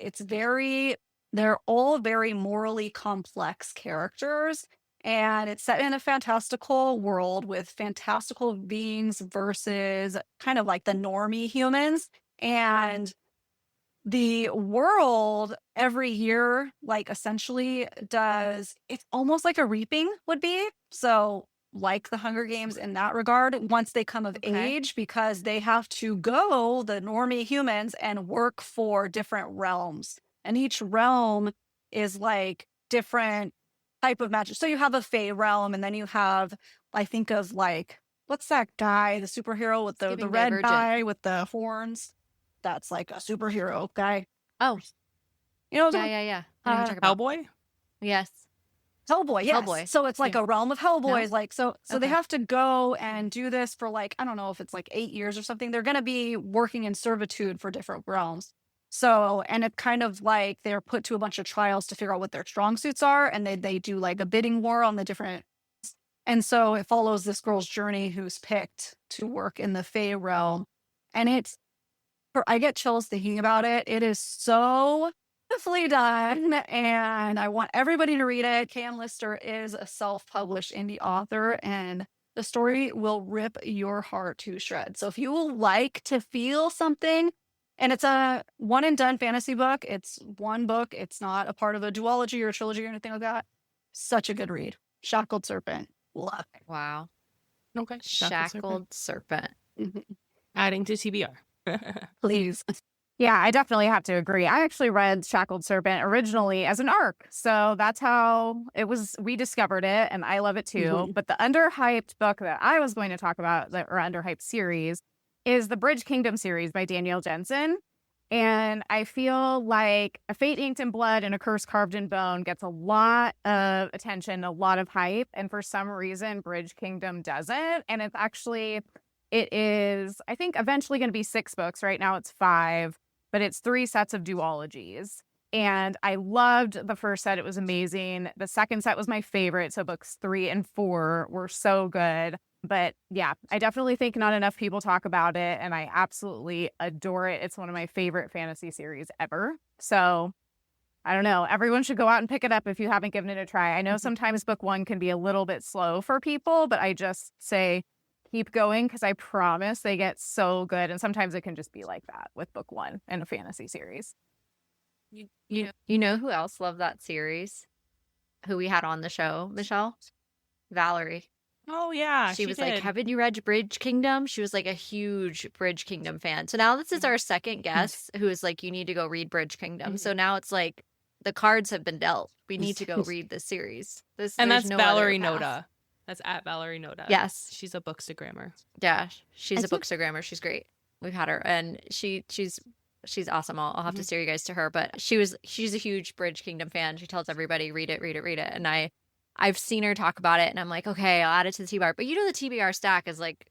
they're all very morally complex characters. And it's set in a fantastical world with fantastical beings versus kind of like the normie humans. And the world every year, like essentially it's almost like a reaping would be. So like the Hunger Games in that regard, once they come of age, because they have to go, the normie humans, and work for different realms. And each realm is like different type of magic. So you have a Fae realm, and then you have, I think of like, what's that guy, the superhero with the red Divergent. guy with the horns? That's like a superhero guy. Oh, You know what I'm yeah. I know who you're talking about. Hellboy? Yes. Hellboy, yes. Hellboy. So it's like a realm of Hellboys. No? Like, so they have to go and do this for like, I don't know if it's like 8 years or something. They're going to be working in servitude for different realms. So, and it's kind of like they're put to a bunch of trials to figure out what their strong suits are. And they do like a bidding war on the different. And so it follows this girl's journey who's picked to work in the Fae realm. And I get chills thinking about it. It is so beautifully done, and I want everybody to read it. Cam Lister is a self-published indie author, and the story will rip your heart to shreds. So if you will like to feel something, and it's a one and done fantasy book, it's one book, it's not a part of a duology or a trilogy or anything like that. Such a good read. Shackled Serpent. Love it. Wow. Okay. Shackled Serpent. Adding to TBR. Please. Yeah, I definitely have to agree. I actually read Shackled Serpent originally as an ARC. So that's how it was. We discovered it, and I love it too. But the underhyped book that I was going to talk about, or underhyped series, is the Bridge Kingdom series by Danielle Jensen. And I feel like A Fate Inked in Blood and A Curse Carved in Bone gets a lot of attention, a lot of hype. And for some reason, Bridge Kingdom doesn't. And it is, I think, eventually going to be 6 books. Right now it's 5. But it's 3 sets of duologies. And I loved the first set. It was amazing. The second set was my favorite. So books 3 and 4 were so good. But yeah, I definitely think not enough people talk about it. And I absolutely adore it. It's one of my favorite fantasy series ever. So I don't know. Everyone should go out and pick it up if you haven't given it a try. I know sometimes book 1 can be a little bit slow for people, but I just say keep going, because I promise they get so good. And sometimes it can just be like that with book 1 in a fantasy series. You know who else loved that series? Who we had on the show, Michelle? Valerie. Oh, yeah. She was like, did. haven't you read Bridge Kingdom? She was like a huge Bridge Kingdom fan. So now this is our second guest who is like, you need to go read Bridge Kingdom. So now it's like the cards have been dealt. We need to go read this series. And that's no Valerie other path. Noda. That's at Valerie Noda. Yes. She's a bookstagrammer. Yeah, she's a bookstagrammer. She's great. We've had her, and she's awesome. I'll have to steer you guys to her. But she's a huge Bridge Kingdom fan. She tells everybody, read it. And I've seen her talk about it, and I'm like, okay, I'll add it to the TBR. But you know, the TBR stack is like,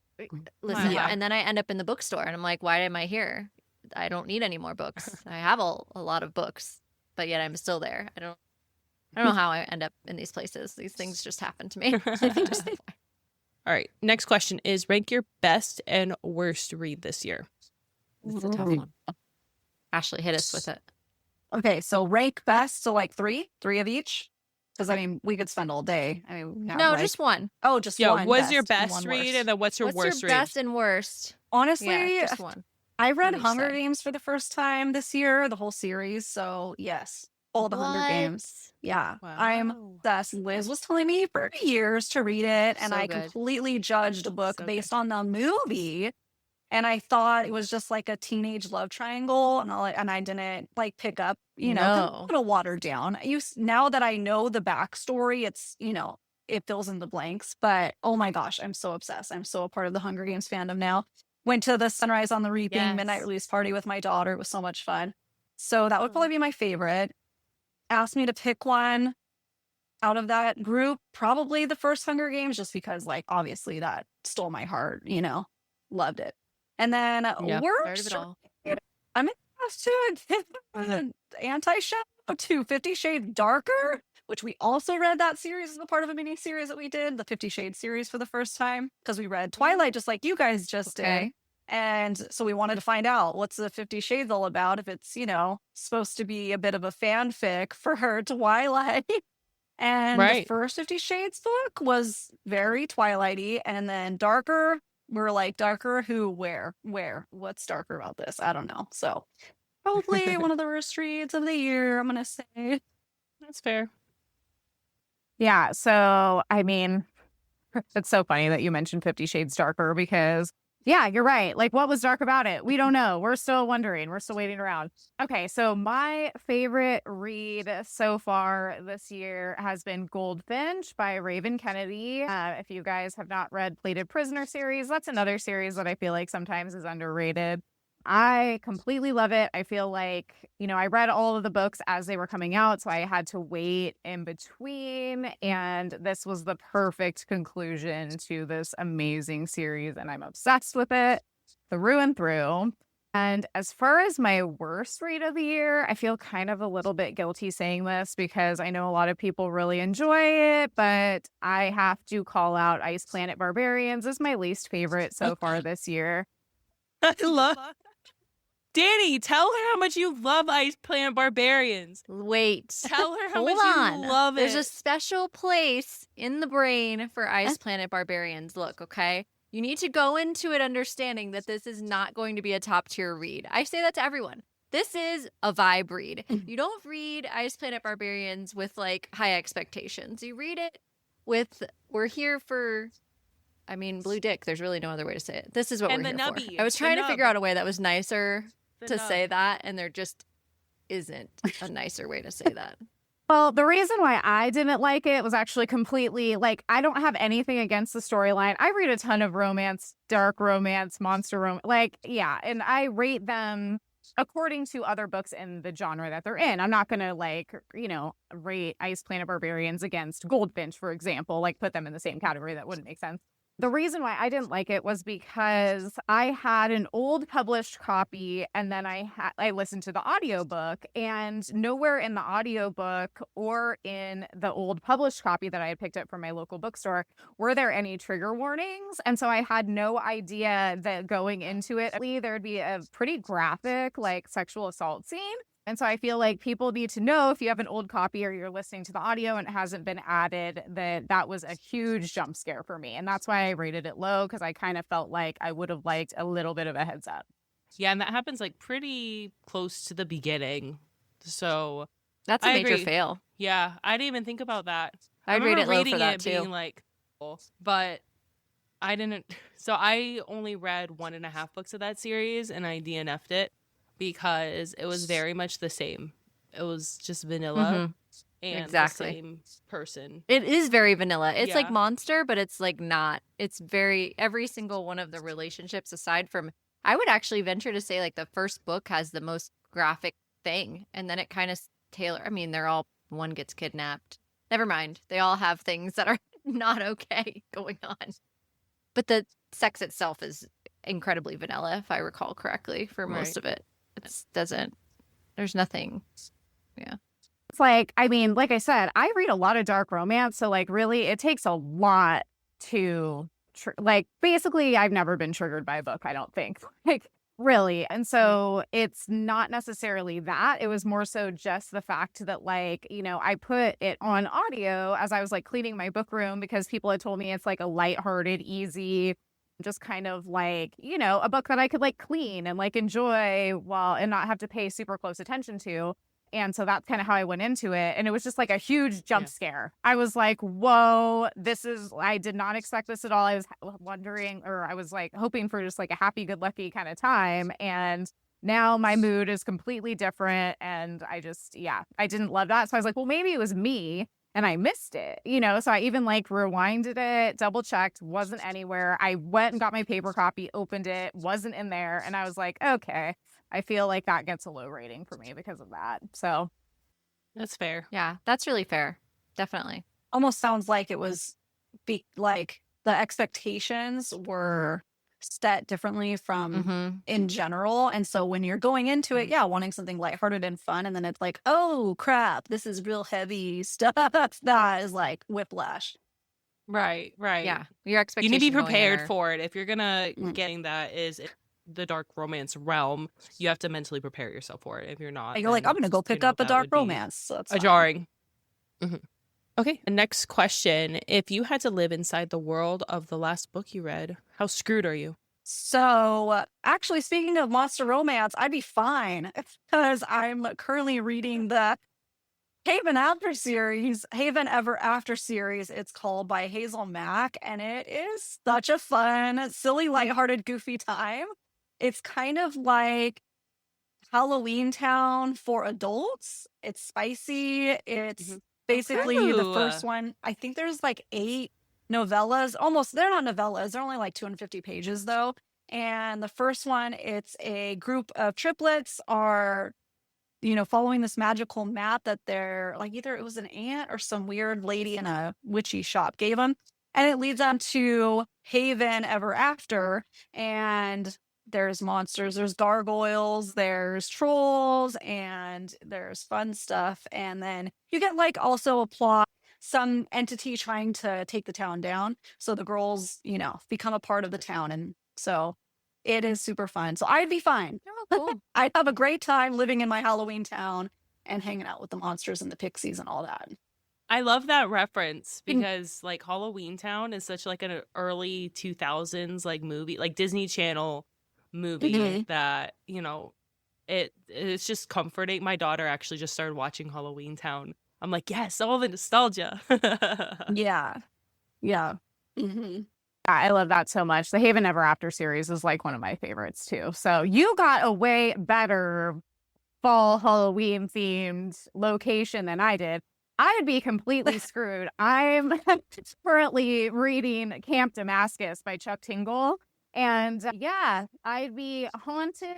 listen. Yeah. And then I end up in the bookstore, and I'm like, why am I here? I don't need any more books. I have a lot of books, but yet I'm still there. I don't know how I end up in these places. These things just happen to me. All right. Next question is, rank your best and worst read this year. It's a tough one. Ashley, hit us with it. Okay, so rank best. So like three of each. Because I mean, we could spend all day. I mean, Just one. Oh, just Yo, one. what's your best best and one read, worst. and then what's your worst your read? best and worst? Honestly, Yeah, just one. I read What do you Hunger say? Games for the first time this year, the whole series. So yes, all the Hunger Games. Yeah, Wow. I'm obsessed. Liz was telling me for years to read it, and So I good. completely judged a book So based on the movie. And I thought it was just like a teenage love triangle, and I didn't like pick up, No. a little watered down. Now that I know the backstory, it's it fills in the blanks. But oh my gosh, I'm so obsessed. I'm so a part of the Hunger Games fandom now. Went to the Sunrise on the Reaping Yes. midnight release party with my daughter. It was so much fun. So that would probably be my favorite. Asked me to pick one out of that group, probably the first Hunger Games, just because like obviously that stole my heart. Loved it. And then Yep, worst, part of it all. I'm to anti-show to 50 Shades Darker, which we also read that series as a part of a mini series that we did, the 50 Shades series for the first time, because we read Twilight just like you guys just did. And so we wanted to find out what's the 50 Shades all about, if it's, supposed to be a bit of a fanfic for her Twilight. And the Right. first 50 Shades book was very Twilighty, and then darker. We're like, darker who, where, what's darker about this? I don't know. So probably one of the worst reads of the year, I'm gonna say. That's fair. Yeah. So, I mean, it's so funny that you mentioned 50 Shades Darker because, yeah, you're right. Like, what was dark about it? We don't know. We're still wondering. We're still waiting around. Okay. So, my favorite read so far this year has been Goldfinch by Raven Kennedy. If you guys have not read Plated Prisoner series, that's another series that I feel like sometimes is underrated. I completely love it. I feel like, I read all of the books as they were coming out, so I had to wait in between. And this was the perfect conclusion to this amazing series. And I'm obsessed with it through and through. And as far as my worst read of the year, I feel kind of a little bit guilty saying this because I know a lot of people really enjoy it, but I have to call out Ice Planet Barbarians as my least favorite so far this year. I love Danny, tell her how much you love Ice Planet Barbarians. Wait. Tell her how Hold much on. you love it. There's a special place in the brain for Ice Planet Barbarians. Look, okay? You need to go into it understanding that this is not going to be a top tier read. I say that to everyone. This is a vibe read. You don't read Ice Planet Barbarians with like high expectations. You read it with, we're here for, blue dick. There's really no other way to say it. This is what And we're the here nubby, for. I was the trying to nub. figure out a way that was nicer to nub. say that, and there just isn't a nicer way to say that. Well, the reason why I didn't like it was actually completely like, I don't have anything against the storyline. I read a ton of romance, dark romance, monster romance, and I rate them according to other books in the genre that they're in. I'm not going to rate Ice Planet Barbarians against Goldfinch, for example, put them in the same category. That wouldn't make sense. The reason why I didn't like it was because I had an old published copy and then I listened to the audiobook, and nowhere in the audiobook or in the old published copy that I had picked up from my local bookstore were there any trigger warnings. And so I had no idea that going into it, there'd be a pretty graphic sexual assault scene. And so I feel like people need to know, if you have an old copy or you're listening to the audio and it hasn't been added, that was a huge jump scare for me. And that's why I rated it low, because I kind of felt like I would have liked a little bit of a heads up. Yeah, and that happens pretty close to the beginning. So That's a I major agree. fail. Yeah, I didn't even think about that. I'd I rate it remember low reading for that it too. being cool, but I didn't. So I only read 1.5 books of that series, and I DNF'd it because it was very much the same. It was just vanilla and Exactly. the same person. It is very vanilla. It's like Yeah. Monster, but it's not. It's every single one of the relationships, aside from, I would actually venture to say the first book has the most graphic thing. And then it kind of they're all, one gets kidnapped. Never mind. They all have things that are not okay going on. But the sex itself is incredibly vanilla, if I recall correctly, for most of it. There's nothing. Yeah. It's like I said, I read a lot of dark romance. So really it takes a lot to basically I've never been triggered by a book, I don't think. Really. And so it's not necessarily that. It was more so just the fact that I put it on audio as I was cleaning my book room, because people had told me it's a lighthearted, easy, just kind of a book that I could clean and enjoy and not have to pay super close attention to. And so that's kind of how I went into it. And it was just a huge jump scare. I was like, whoa, I did not expect this at all. I was wondering, or I was hoping for just a happy, good lucky kind of time. And now my mood is completely different. And I didn't love that. So I was like, well, maybe it was me and I missed it, So I even rewinded it, double checked, wasn't anywhere. I went and got my paper copy, opened it, wasn't in there. And I was like, okay, I feel like that gets a low rating for me because of that. So That's fair. Yeah, that's really fair. Definitely. Almost sounds like it was the expectations were set differently from in general. And so when you're going into it, wanting something lighthearted and fun, and then it's oh crap, this is real heavy stuff. That is whiplash. Right. Yeah. Your You expectations. need to be going in prepared are- for it. If you're gonna getting that is the dark romance realm, you have to mentally prepare yourself for it. If you're not, And you're I'm then, gonna go pick up a that dark would be romance. So that's a jarring. Okay, next question. If you had to live inside the world of the last book you read, how screwed are you? So, actually, speaking of monster romance, I'd be fine because I'm currently reading the Haven Ever After series. It's called by Hazel Mack, and it is such a fun, silly, lighthearted, goofy time. It's kind of like Halloween Town for adults. It's spicy. It's Mhm. basically the Ooh. first one. I think there's like 8 novellas. Almost, they're not novellas. They're only like 250 pages though. And the first one, it's a group of triplets are, following this magical map that they're like either it was an aunt or some weird lady in a witchy shop gave them. And it leads them to Haven Ever After. And there's monsters, there's gargoyles, there's trolls, and there's fun stuff. And then you get like also a plot, some entity trying to take the town down. So the girls, become a part of the town. And so it is super fun. So I'd be fine. Oh, cool. I'd have a great time living in my Halloween town and hanging out with the monsters and the pixies and all that. I love that reference because like Halloween Town is such like an early 2000s like movie, like Disney Channel movie that, it's just comforting. My daughter actually just started watching Halloween Town. I'm like, yes, all the nostalgia. Yeah. Yeah. I love that so much. The Haven Ever After series is like one of my favorites too. So you got a way better fall Halloween themed location than I did. I'd be completely screwed. I'm currently reading Camp Damascus by Chuck Tingle. And yeah, I'd be haunted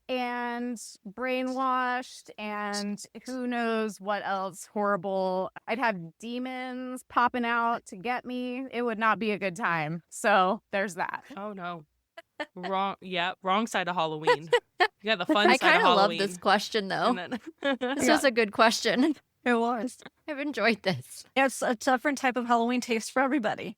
and brainwashed and who knows what else horrible. I'd have demons popping out to get me. It would not be a good time. So there's that. Oh no. Wrong. Yeah, wrong side of Halloween. You got the fun I side of kind of love Halloween. this question though. And then- This was a good question. It was. I've enjoyed this. It's a different type of Halloween taste for everybody,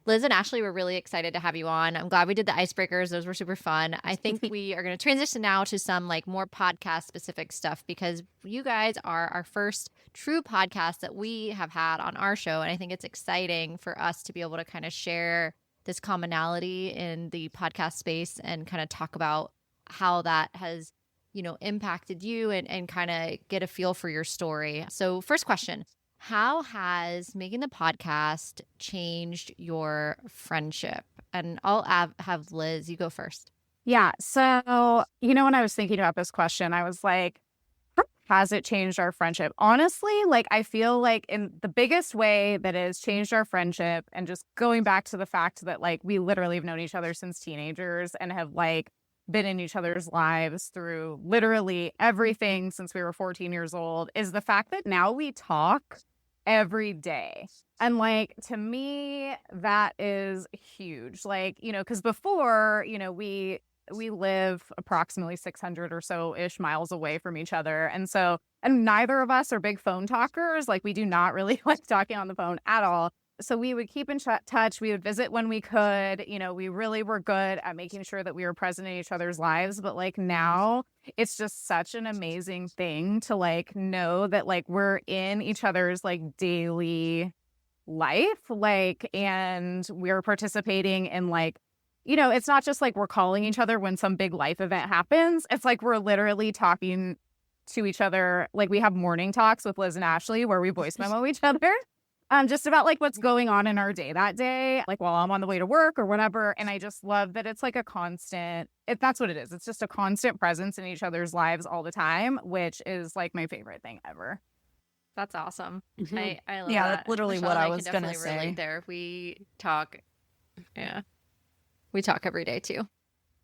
Liz and Ashley were really excited to have you on. I'm glad we did the icebreakers. Those were super fun. I think we are going to transition now to some like more podcast specific stuff because you guys are our first true podcast that we have had on our show. And I think it's exciting for us to be able to kind of share this commonality in the podcast space and kind of talk about how that has, impacted you and kind of get a feel for your story. So first question. How has making the podcast changed your friendship? And I'll have Liz, you go first. Yeah. So, when I was thinking about this question, I was like, how has it changed our friendship? Honestly, like, I feel like in the biggest way that it has changed our friendship and just going back to the fact that like we literally have known each other since teenagers and have like been in each other's lives through literally everything since we were 14 years old is the fact that now we talk every day. And like, to me, that is huge. Like, because before, we live approximately 600 or so ish miles away from each other. And neither of us are big phone talkers. Like, we do not really like talking on the phone at all. So we would keep in touch. We would visit when we could. We really were good at making sure that we were present in each other's lives. But like now, it's just such an amazing thing to like know that like we're in each other's like daily life, like, and we're participating in like, it's not just like we're calling each other when some big life event happens. It's like we're literally talking to each other. Like we have morning talks with Liz and Ashley where we voice memo each other. Just about like what's going on in our day that day, like while I'm on the way to work or whatever. And I just love that it's like a constant, that's what it is. It's just a constant presence in each other's lives all the time, which is like my favorite thing ever. That's awesome. Mhm. I love Yeah, that. that's literally Michelle what and I can was gonna definitely relate say. there. We talk. Yeah. We talk every day too.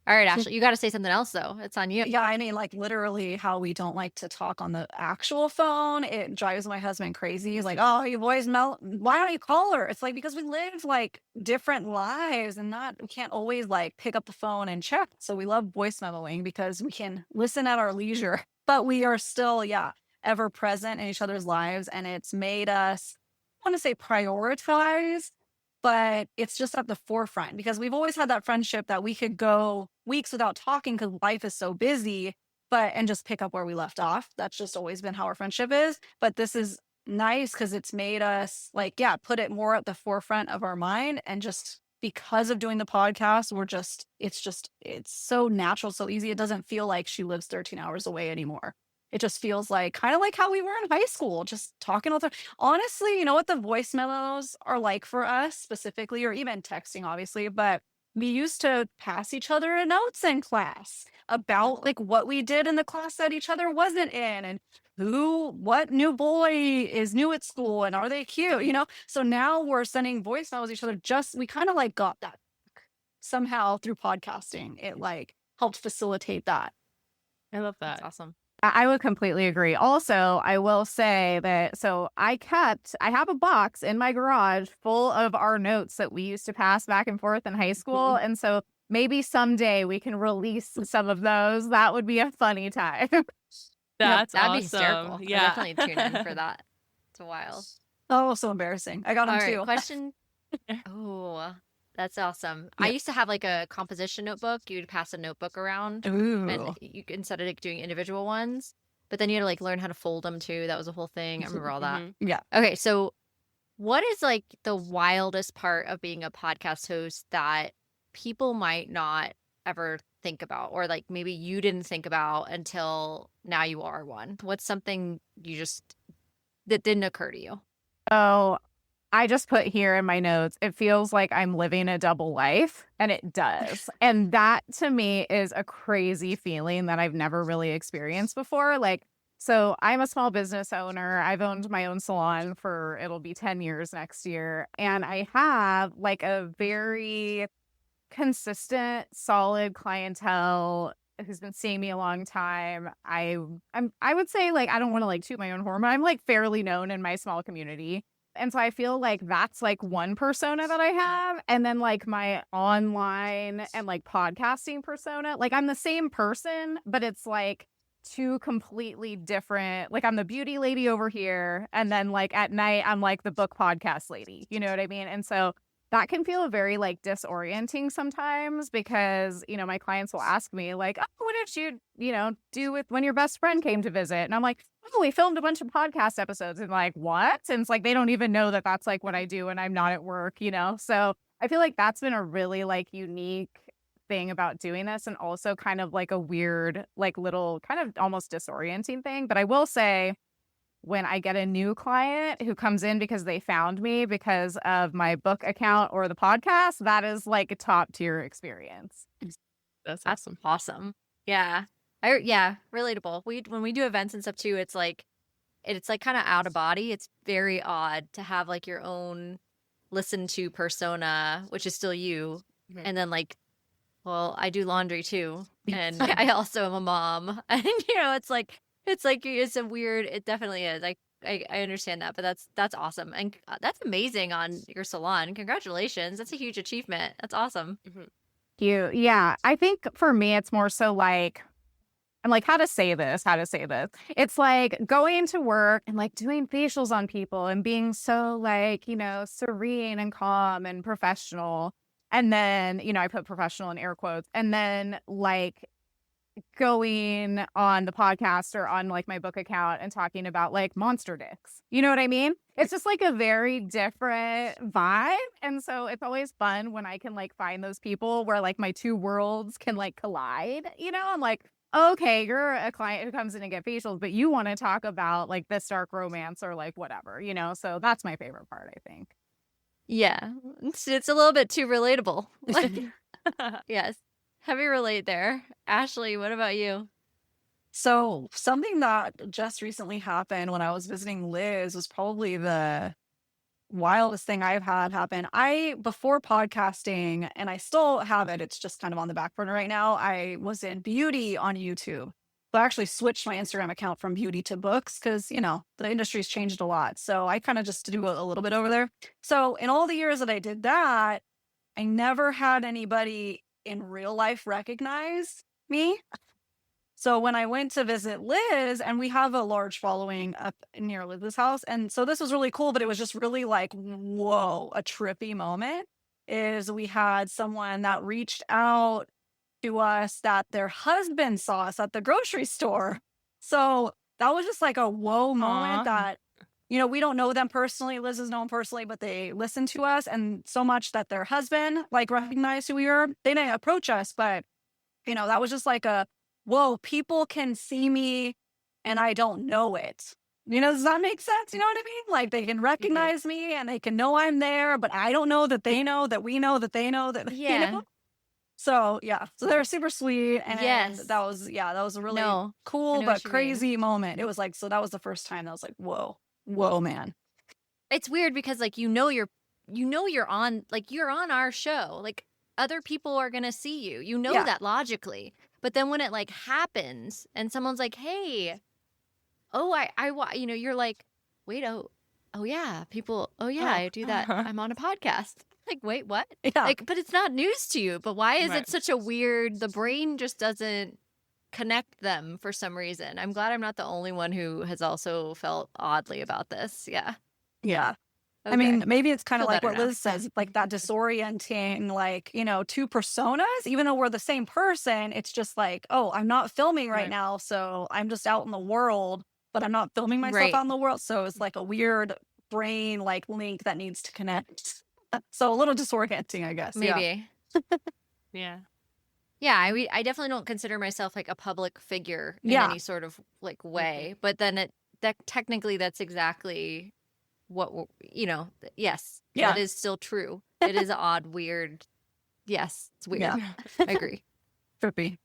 All right, Ashley, you got to say something else though. It's on you. Yeah, I mean, like literally how we don't like to talk on the actual phone. It drives my husband crazy. He's like, oh, you boys melt. Why don't you call her? It's like, because we live like different lives and we can't always like pick up the phone and check. So we love voice memoing because we can listen at our leisure, but we are still, ever present in each other's lives. And it's made us, I want to say prioritize, but it's just at the forefront because we've always had that friendship that we could go weeks without talking because life is so busy, and just pick up where we left off. That's just always been how our friendship is. But this is nice because it's made us like, yeah, put it more at the forefront of our mind. And just because of doing the podcast, it's so natural, so easy. It doesn't feel like she lives 13 hours away anymore. It just feels like kind of like how we were in high school, just talking all the time. Honestly, you know what the voice memos are like for us specifically, or even texting, obviously, but we used to pass each other notes in class about like what we did in the class that each other wasn't in, and what new boy is new at school and are they cute, you know? So now we're sending voice memos to each other. We kind of like got that somehow through podcasting. It like helped facilitate that. I love that. That's awesome. I would completely agree. Also, I will say that I have a box in my garage full of our notes that we used to pass back and forth in high school. And so maybe someday we can release some of those. That would be a funny time. That's That'd awesome. be hysterical. Yeah. I'll definitely tune in for that. It's wild. Oh, so embarrassing. I got them All right, too. question. Oh, that's awesome. I used to have like a composition notebook. You'd pass a notebook around, and Ooh. you instead of like doing individual ones, but then you had to like learn how to fold them too. That was a whole thing. I remember all that. Mhm. Yeah. Okay, so what is like the wildest part of being a podcast host that people might not ever think about, or like maybe you didn't think about until now you are one? What's something that didn't occur to you? Oh, I just put here in my notes, it feels like I'm living a double life, and it does. And that to me is a crazy feeling that I've never really experienced before. Like, so I'm a small business owner. I've owned my own salon it'll be 10 years next year. And I have like a very consistent, solid clientele who's been seeing me a long time. I would say, like, I don't want to like toot my own horn, but I'm like fairly known in my small community. And so I feel like that's like one persona that I have. And then like my online and like podcasting persona, like I'm the same person, but it's like two completely different. Like I'm the beauty lady over here. And then like at night, I'm like the book podcast lady. You know what I mean? And so that can feel very like disorienting sometimes because, you know, my clients will ask me like, oh, what did you do with when your best friend came to visit? And I'm like, oh, we filmed a bunch of podcast episodes. And like, what? And it's like, they don't even know that that's like what I do when I'm not at work, you know? So I feel like that's been a really like unique thing about doing this, and also kind of like a weird, like little kind of almost disorienting thing. But I will say, when I get a new client who comes in because they found me because of my book account or the podcast, that is like a top tier experience. That's That's awesome. awesome. Yeah. Relatable. When we do events and stuff too, it's like kind of out of body. It's very odd to have like your own listen to persona, which is still you. Mhm. And then like, well, I do laundry too. And I also am a mom. And you know, it's a weird, it definitely is. I understand that, but that's awesome. And that's amazing on your salon. Congratulations. That's a huge achievement. That's awesome. Yeah. I think for me, it's more so like, I'm like, how to say this. It's like going to work and like doing facials on people and being so like, you know, serene and calm and professional. And then, you know, I put professional in air quotes, and then like going on the podcast or on like my book account and talking about like monster dicks. You know what I mean? It's just like a very different vibe. And so it's always fun when I can like find those people where like my two worlds can like collide. You know, I'm like, okay, you're a client who comes in and get facials, but you want to talk about like this dark romance or like whatever, you know? So that's my favorite part, I think. Yeah. It's a little bit too relatable. Yes. Heavy relate there. Ashley, what about you? So something that just recently happened when I was visiting Liz was probably the wildest thing I've had happen. Before podcasting, and I still have it, it's just kind of on the back burner right now, I was in beauty on YouTube. So I actually switched my Instagram account from beauty to books because, you know, the industry's changed a lot. So I kind of just do a little bit over there. So in all the years that I did that, I never had anybody in real life recognize me. So when I went to visit Liz, and we have a large following up near Liz's house, and so this was really cool, but it was just really like, whoa, a trippy moment, is we had someone that reached out to us that their husband saw us at the grocery store. So that was just like a whoa moment Aw. that we don't know them personally. Liz is known personally, but they listen to us, and so much that their husband like recognized who we were. They didn't approach us, but that was just like whoa, people can see me and I don't know it. Does that make sense? You know what I mean? Like they can recognize me and they can know I'm there, but I don't know that they know that we know that they know that, So yeah, so they were super sweet, and that was a really cool but crazy moment. It was like, so that was the first time that was like, whoa, man. It's weird because like you're on, like you're on our show, like other people are gonna see you, that logically, but then when it like happens and someone's like, hey, you're like, wait, oh yeah, people, I do that. I'm on a podcast. Like, wait, what? Yeah. Like, but it's not news to you. But why is it such a weird? The brain just doesn't connect them for some reason. I'm glad I'm not the only one who has also felt oddly about this. Yeah. Yeah. Okay. I mean, maybe it's kind of like what Liz says, like that disorienting, like, two personas, even though we're the same person. It's just like, oh, I'm not filming right now. So I'm just out in the world, but I'm not filming myself out in the world. So it's like a weird brain like link that needs to connect. So a little disorienting, I guess. Maybe. Yeah. Yeah, I definitely don't consider myself like a public figure in any sort of like way. But then technically that's exactly what, yes, that is still true. It is odd, weird. Yes, it's weird. Yeah. I agree. Trippy.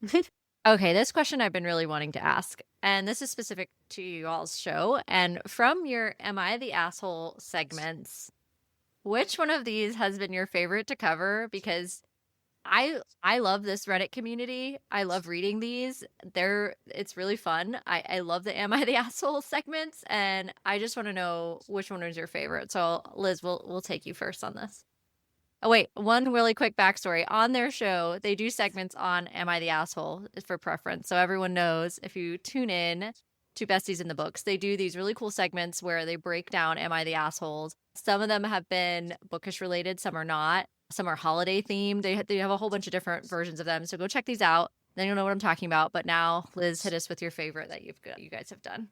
Okay, this question I've been really wanting to ask, and this is specific to you all's show. And from your Am I the Asshole segments, which one of these has been your favorite to cover? Because I love this Reddit community. I love reading these. It's really fun. I love the Am I the Asshole segments, and I just want to know which one was your favorite. So Liz, we'll take you first on this. Oh wait, one really quick backstory. On their show, they do segments on Am I the Asshole for preference. So everyone knows if you tune in to Besties in the Books, they do these really cool segments where they break down Am I the Assholes. Some of them have been bookish related, some are not. Some are holiday themed. They have a whole bunch of different versions of them. So go check these out. Then you'll know what I'm talking about. But now, Liz, hit us with your favorite that you guys have done.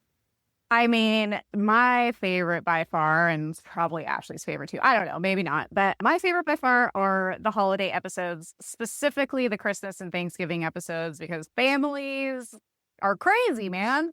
I mean, my favorite by far, and probably Ashley's favorite too. I don't know, maybe not. But my favorite by far are the holiday episodes, specifically the Christmas and Thanksgiving episodes, because families are crazy, man.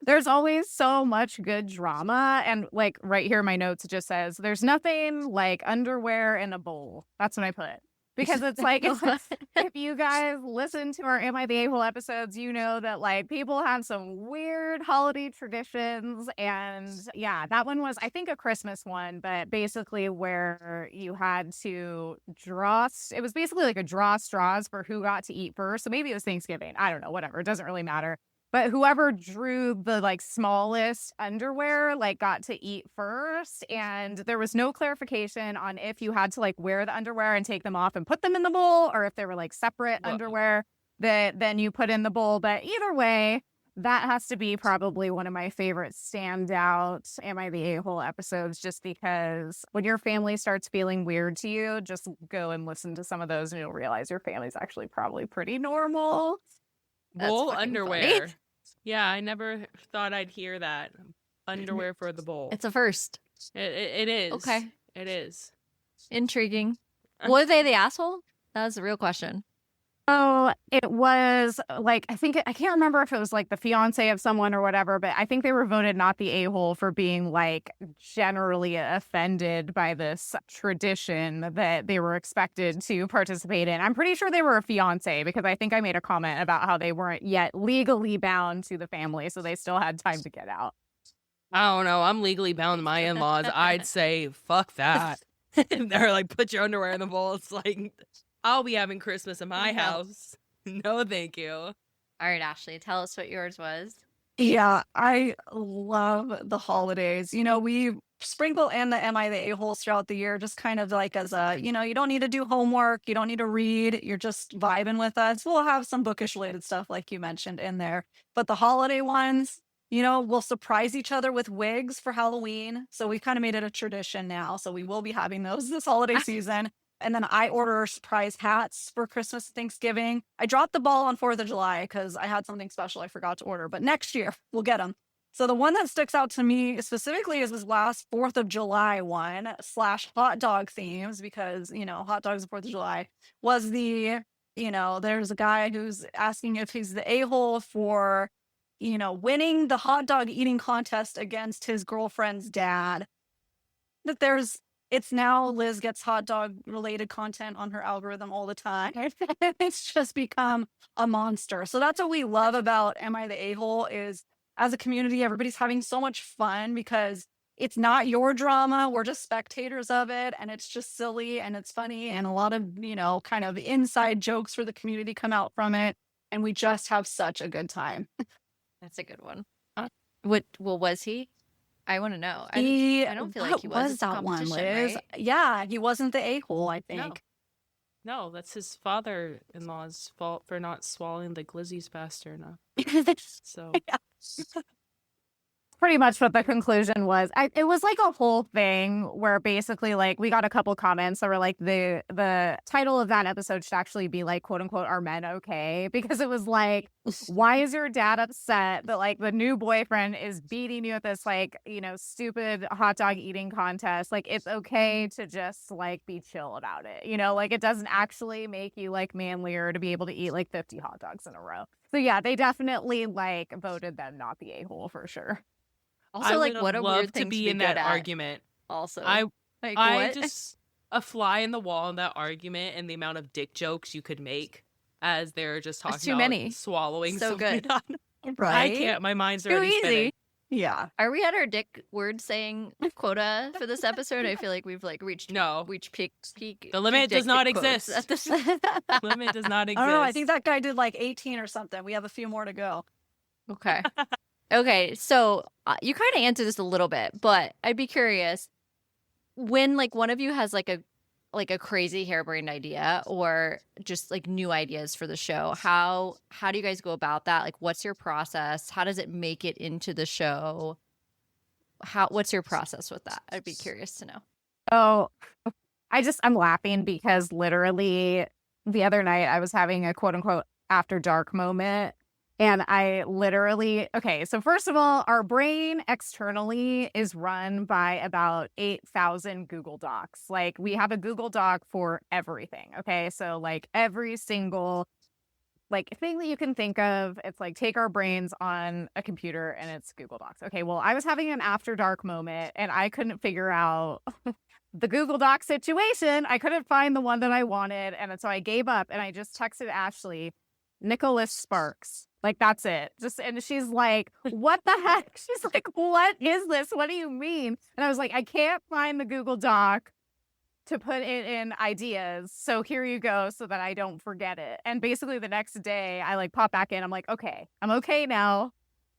There's always so much good drama. And like right here, my notes, it just says, there's nothing like underwear in a bowl. That's what I put. Because it's like, if you guys listen to our Am I the A-hole episodes, you know that like people have some weird holiday traditions. And yeah, that one was, I think, a Christmas one, but basically where you had to it was basically like a draw straws for who got to eat first. So maybe it was Thanksgiving. I don't know, whatever. It doesn't really matter. But whoever drew the like smallest underwear like got to eat first, and there was no clarification on if you had to like wear the underwear and take them off and put them in the bowl, or if they were like separate underwear that then you put in the bowl. But either way, that has to be probably one of my favorite standout Am I the A-hole episodes, just because when your family starts feeling weird to you, just go and listen to some of those and you'll realize your family's actually probably pretty normal. Bowl underwear. Funny. Yeah, I never thought I'd hear that. Underwear for the bowl. It's a first. It is. Okay. It is. Intriguing. Were they the asshole? That was the real question. Oh, it was like, I can't remember if it was like the fiance of someone or whatever, but I think they were voted not the a-hole for being like generally offended by this tradition that they were expected to participate in. I'm pretty sure they were a fiance because I think I made a comment about how they weren't yet legally bound to the family, so they still had time to get out. I don't know. I'm legally bound to my in-laws. I'd say, fuck that. They're like, put your underwear in the bowl. It's like, I'll be having Christmas in my house. No, thank you. All right, Ashley, tell us what yours was. Yeah, I love the holidays. We sprinkle in the Am I the A-holes throughout the year, just kind of like as a, you don't need to do homework. You don't need to read. You're just vibing with us. We'll have some bookish related stuff like you mentioned in there. But the holiday ones, we'll surprise each other with wigs for Halloween. So we kind of made it a tradition now. So we will be having those this holiday season. And then I order surprise hats for Christmas and Thanksgiving. I dropped the ball on 4th of July because I had something special I forgot to order. But next year, we'll get them. So the one that sticks out to me specifically is this last 4th of July one / hot dog themes, because, hot dogs the 4th of July was there's a guy who's asking if he's the a-hole for, winning the hot dog eating contest against his girlfriend's dad. It's now Liz gets hot dog related content on her algorithm all the time. It's just become a monster. So that's what we love about Am I the A-hole is, as a community, everybody's having so much fun because it's not your drama. We're just spectators of it, and it's just silly and it's funny, and a lot of, kind of inside jokes for the community come out from it, and we just have such a good time. That's a good one. Uh, Well, was he? I want to know. I don't feel like he was. What was It's a that one, competition, Liz? right? Yeah, he wasn't the a-hole, I think. No, that's his father-in-law's fault for not swallowing the glizzies faster enough. So Pretty much what the conclusion was. It was like a whole thing where basically like we got a couple comments that were like the title of that episode should actually be like quote unquote are men okay? Because it was like, why is your dad upset that like the new boyfriend is beating you at this like, stupid hot dog eating contest? Like it's okay to just like be chill about it. Like it doesn't actually make you like manlier to be able to eat like 50 hot dogs in a row. So yeah, they definitely like voted them not the a-hole for sure. Also, like, what a love weird to thing be to in good that at. argument. Also, I like, I what? just a fly in the wall in that argument, and the amount of dick jokes you could make as they're just talking That's too about many. swallowing So something. good. I Right? can't. My mind's Too already easy. spinning. Yeah. Are we at our dick word saying quota for this episode? I feel like we've like reached peak. The limit peak does not dick quotes exist. at this. Limit does not I exist. don't know. I think that guy did like 18 or something. We have a few more to go. Okay. Okay. So you kind of answered this a little bit, but I'd be curious when like one of you has like a crazy harebrained idea or just like new ideas for the show. How do you guys go about that? Like, what's your process? How does it make it into the show? What's your process with that? I'd be curious to know. Oh, I'm laughing because literally the other night I was having a quote unquote after dark moment. And okay, so first of all, our brain externally is run by about 8,000 Google Docs. Like we have a Google Doc for everything. Okay. So like every single like thing that you can think of, it's like take our brains on a computer and it's Google Docs. Okay. Well, I was having an after dark moment and I couldn't figure out the Google Doc situation. I couldn't find the one that I wanted. And so I gave up and I just texted Ashley, Nicholas Sparks. Like, that's it. And she's like, what the heck? She's like, what is this? What do you mean? And I was like, I can't find the Google Doc to put it in ideas. So here you go so that I don't forget it. And basically the next day I like pop back in. I'm like, okay, I'm okay now.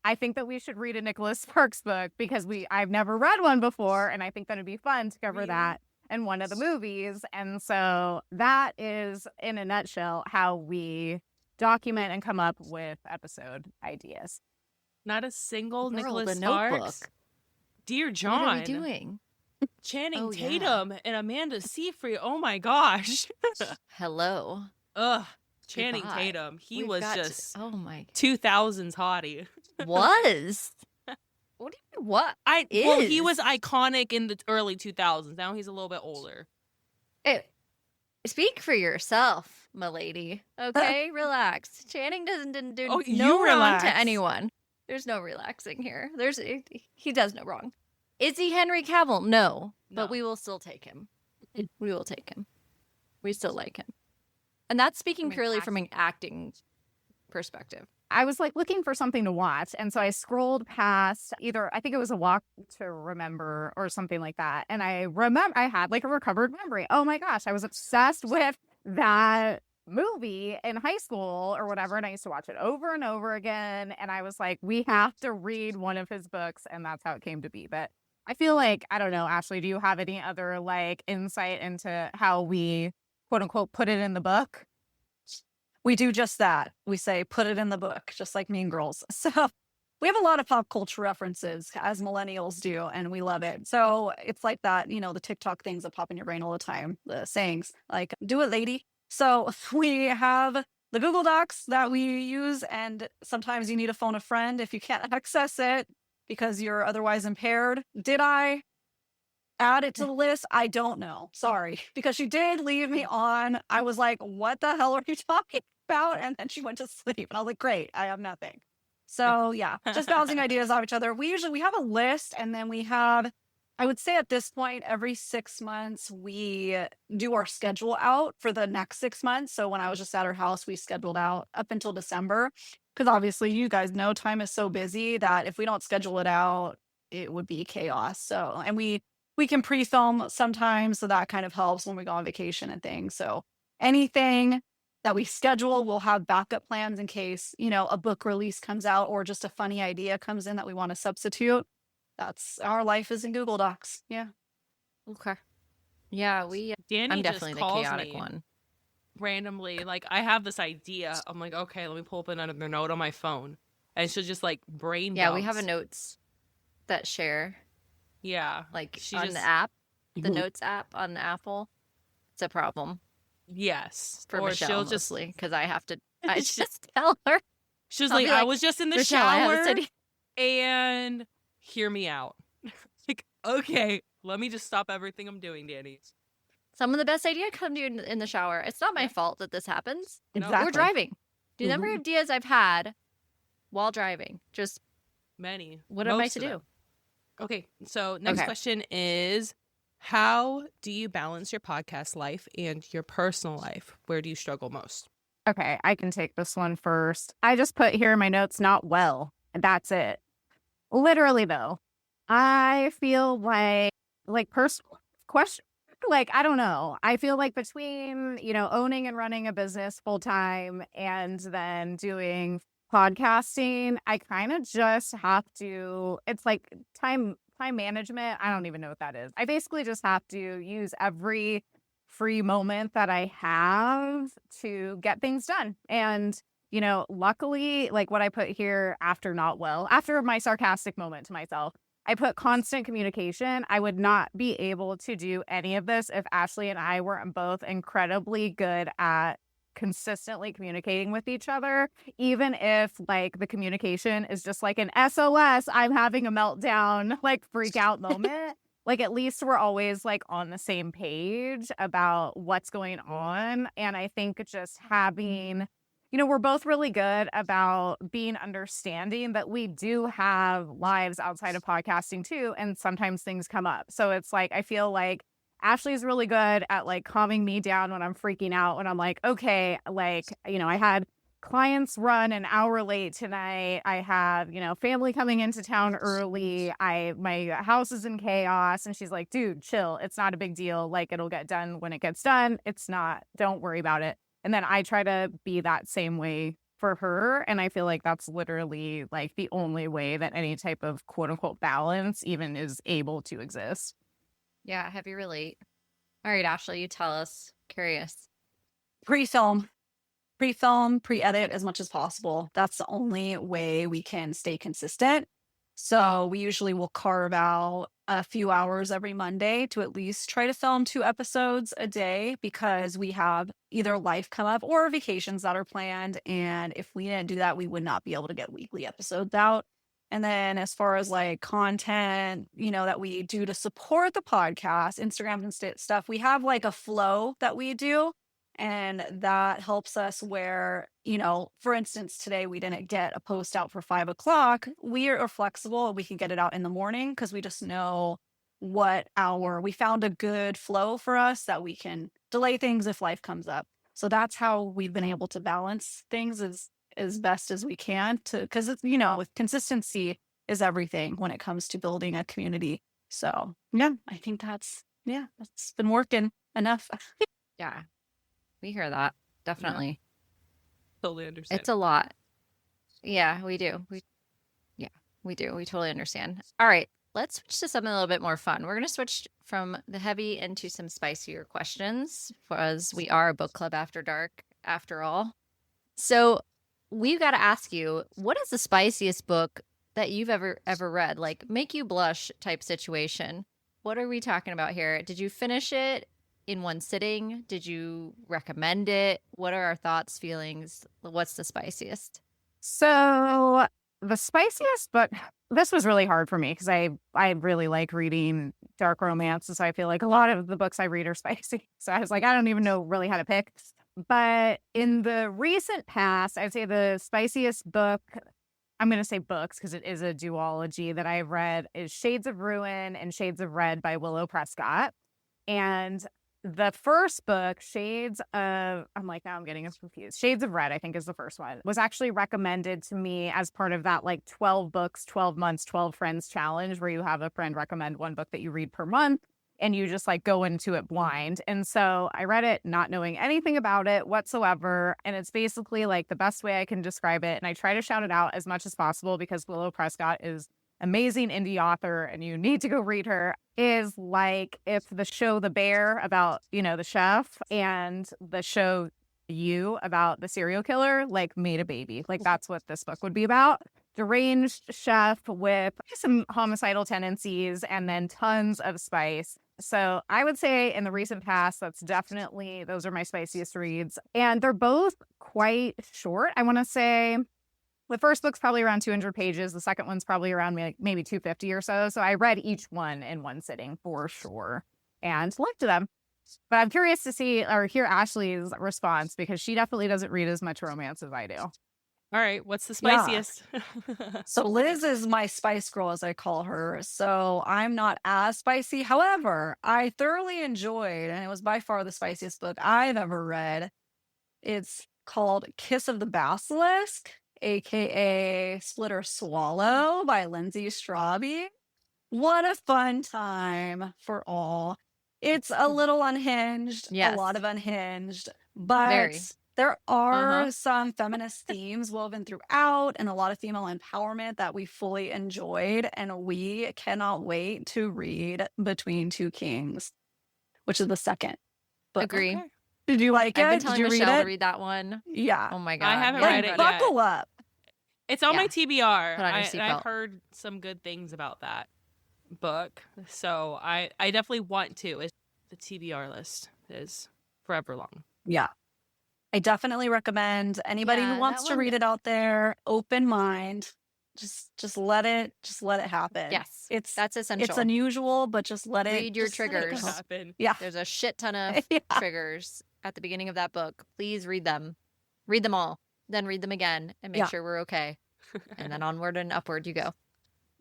I think that we should read a Nicholas Sparks book because I've never read one before. And I think that it'd be fun to cover that in one of the movies. And so that is in a nutshell how we document and come up with episode ideas. Not a single Girl, Nicholas the Sparks. Notebook. Dear John. What are we doing? Channing Oh, yeah. Tatum and Amanda Seyfried. Oh my gosh. Hello. Ugh. Channing Goodbye. Tatum. He We've was got to- just oh my 2000s hottie. was. What do you mean? What? Well, he Is. was iconic in the early 2000s. Now he's a little bit older. Hey, speak for yourself, my lady. Okay, relax. Channing didn't do Oh, no you wrong relax. to anyone. There's no relaxing here. He does no wrong. Is he Henry Cavill? No, but No. we will still take him. We will take him. We still like him. And that's speaking From an purely from an acting perspective. I was like looking for something to watch. And so I scrolled past I think it was A Walk to Remember or something like that. And I had like a recovered memory. Oh my gosh, I was obsessed with that movie in high school or whatever. And I used to watch it over and over again. And I was like, we have to read one of his books. And that's how it came to be. But I feel like, I don't know, Ashley, do you have any other like insight into how we quote unquote put it in the book? We do just that. We say, put it in the book, just like Mean Girls. So we have a lot of pop culture references, as millennials do, and we love it. So it's like that, the TikTok things that pop in your brain all the time, the sayings, like, do it, lady. So we have the Google Docs that we use, and sometimes you need to phone a friend if you can't access it. because you're otherwise impaired. Did I add it to the list? I don't know. Sorry. Because she did leave me on. I was like, what the hell are you talking about? And then she went to sleep. And I was like, great, I have nothing. So yeah, just bouncing ideas off each other. We have a list, and then we have, I would say at this point, every 6 months, we do our schedule out for the next 6 months. So when I was just at her house, we scheduled out up until December. Because obviously, you guys know time is so busy that if we don't schedule it out, it would be chaos. So, and we can pre-film sometimes, so that kind of helps when we go on vacation and things. So anything that we schedule, we'll have backup plans in case, a book release comes out or just a funny idea comes in that we want to substitute. That's our life is in Google Docs. Yeah. Okay. Yeah, Danny I'm just definitely the calls chaotic me one. randomly. Like, I have this idea. I'm like, okay, let me pull up another note on my phone. And she'll just like brain Yeah, we dumps. have a notes that share, Yeah. like She on just, the app, the notes app on Apple. It's a problem yes. for Or Michelle she'll just, mostly because I just tell her. she's I'll like, be I like, was just in the Michelle, I have this shower idea. and hear me out. Like, okay, let me just stop everything I'm doing, Danny. Some of the best ideas come to you in the shower. It's not my Yeah. fault that this happens. No. Exactly. We're driving. The number Mhm. of ideas I've had while driving, just Many. what am I Most to of do? them. Okay, so next Okay. question is, how do you balance your podcast life and your personal life? Where do you struggle most? Okay, I can take this one first. I just put here in my notes, not well, and that's it. Literally, though, I feel like personal question, like, I don't know. I feel like between, owning and running a business full time and then doing podcasting, I kind of just have to, it's like time management. I don't even know what that is. I basically just have to use every free moment that I have to get things done. And luckily, like what I put here after my sarcastic moment to myself, I put constant communication. I would not be able to do any of this if Ashley and I weren't both incredibly good at consistently communicating with each other, even if like the communication is just like an SOS, I'm having a meltdown, like freak out moment. Like at least we're always like on the same page about what's going on. And I think just having, we're both really good about being understanding that we do have lives outside of podcasting too. And sometimes things come up. So it's like, I feel like Ashley's really good at like calming me down when I'm freaking out, when I'm like, okay, like, I had clients run an hour late tonight. I have, family coming into town early. My house is in chaos. And she's like, dude, chill. It's not a big deal. Like it'll get done when it gets done. It's not, don't worry about it. And then I try to be that same way for her. And I feel like that's literally like the only way that any type of quote unquote balance even is able to exist. Yeah, heavy relate. All right, Ashley, you tell us. Curious. Pre-film, pre-edit as much as possible. That's the only way we can stay consistent. So we usually will carve out a few hours every Monday to at least try to film 2 episodes a day, because we have either life come up or vacations that are planned. And if we didn't do that, we would not be able to get weekly episodes out. And then as far as like content, that we do to support the podcast, Instagram and stuff, we have like a flow that we do. And that helps us where, for instance, today we didn't get a post out for 5 o'clock. We are flexible. We can get it out in the morning because we just know what we found a good flow for us that we can delay things if life comes up. So that's how we've been able to balance things as best as we can, because it's, with consistency is everything when it comes to building a community. So yeah, I think that's been working enough. Yeah, we hear that. Definitely. Totally understand. It's a lot. Yeah, we do. We do. We totally understand. All right, let's switch to something a little bit more fun. We're going to switch from the heavy into some spicier questions, because we are a book club after dark, after all. So we've got to ask you, what is the spiciest book that you've ever read? Like make you blush type situation. What are we talking about here? Did you finish it in one sitting? Did you recommend it? What are our thoughts, feelings? What's the spiciest? So the spiciest book, this was really hard for me because I really like reading dark romance. So I feel like a lot of the books I read are spicy. So I was like, I don't even know really how to pick. But in the recent past, I'd say the spiciest book, I'm going to say books because it is a duology that I've read, is Shades of Ruin and Shades of Red by Willow Prescott. And the first book, Shades of, I'm like, now I'm getting confused. Shades of Red, I think is the first one, was actually recommended to me as part of that like 12 books, 12 months, 12 friends challenge where you have a friend recommend one book that you read per month and you just like go into it blind. And so I read it not knowing anything about it whatsoever. And it's basically like the best way I can describe it. And I try to shout it out as much as possible because Willow Prescott is amazing indie author and you need to go read her, is like if the show The Bear about, the chef and the show You about the serial killer, like made a baby. Like that's what this book would be about. Deranged chef with some homicidal tendencies and then tons of spice. So I would say in the recent past, those are my spiciest reads. And they're both quite short. I want to say the first book's probably around 200 pages. The second one's probably around maybe 250 or so. So I read each one in one sitting for sure and liked them. But I'm curious to see or hear Ashley's response because she definitely doesn't read as much romance as I do. All right. What's the spiciest? So Liz is my spice girl, as I call her. So I'm not as spicy. However, I thoroughly enjoyed, and it was by far the spiciest book I've ever read. It's called Kiss of the Basilisk, aka Split or Swallow by Lindsay Straube. What a fun time for all. It's a little unhinged, Yes. a lot of unhinged, but Very. there are some feminist themes woven throughout and a lot of female empowerment that we fully enjoyed. And we cannot wait to read Between Two Kings, which is the second book. Agree. Okay. Did you like I've been it? Did telling you read Michelle it? to read that one. Yeah. Oh my God. I haven't Yeah, read Like, it yet. buckle up. It's on my Yeah. TBR. Put on your And I've seatbelt. heard some good things about that book. So I definitely want to. The TBR list is forever long. Yeah. I definitely recommend anybody Yeah, who wants that to one- read it out there, open mind. Just let it happen. Yes. It's That's essential. it's unusual, but just let it Read your just let it triggers. go. Happen. Yeah. There's a shit ton of Yeah. triggers at the beginning of that book. Please read them. Read them all. Then read them again and make Yeah. sure we're okay. And then onward and upward you go.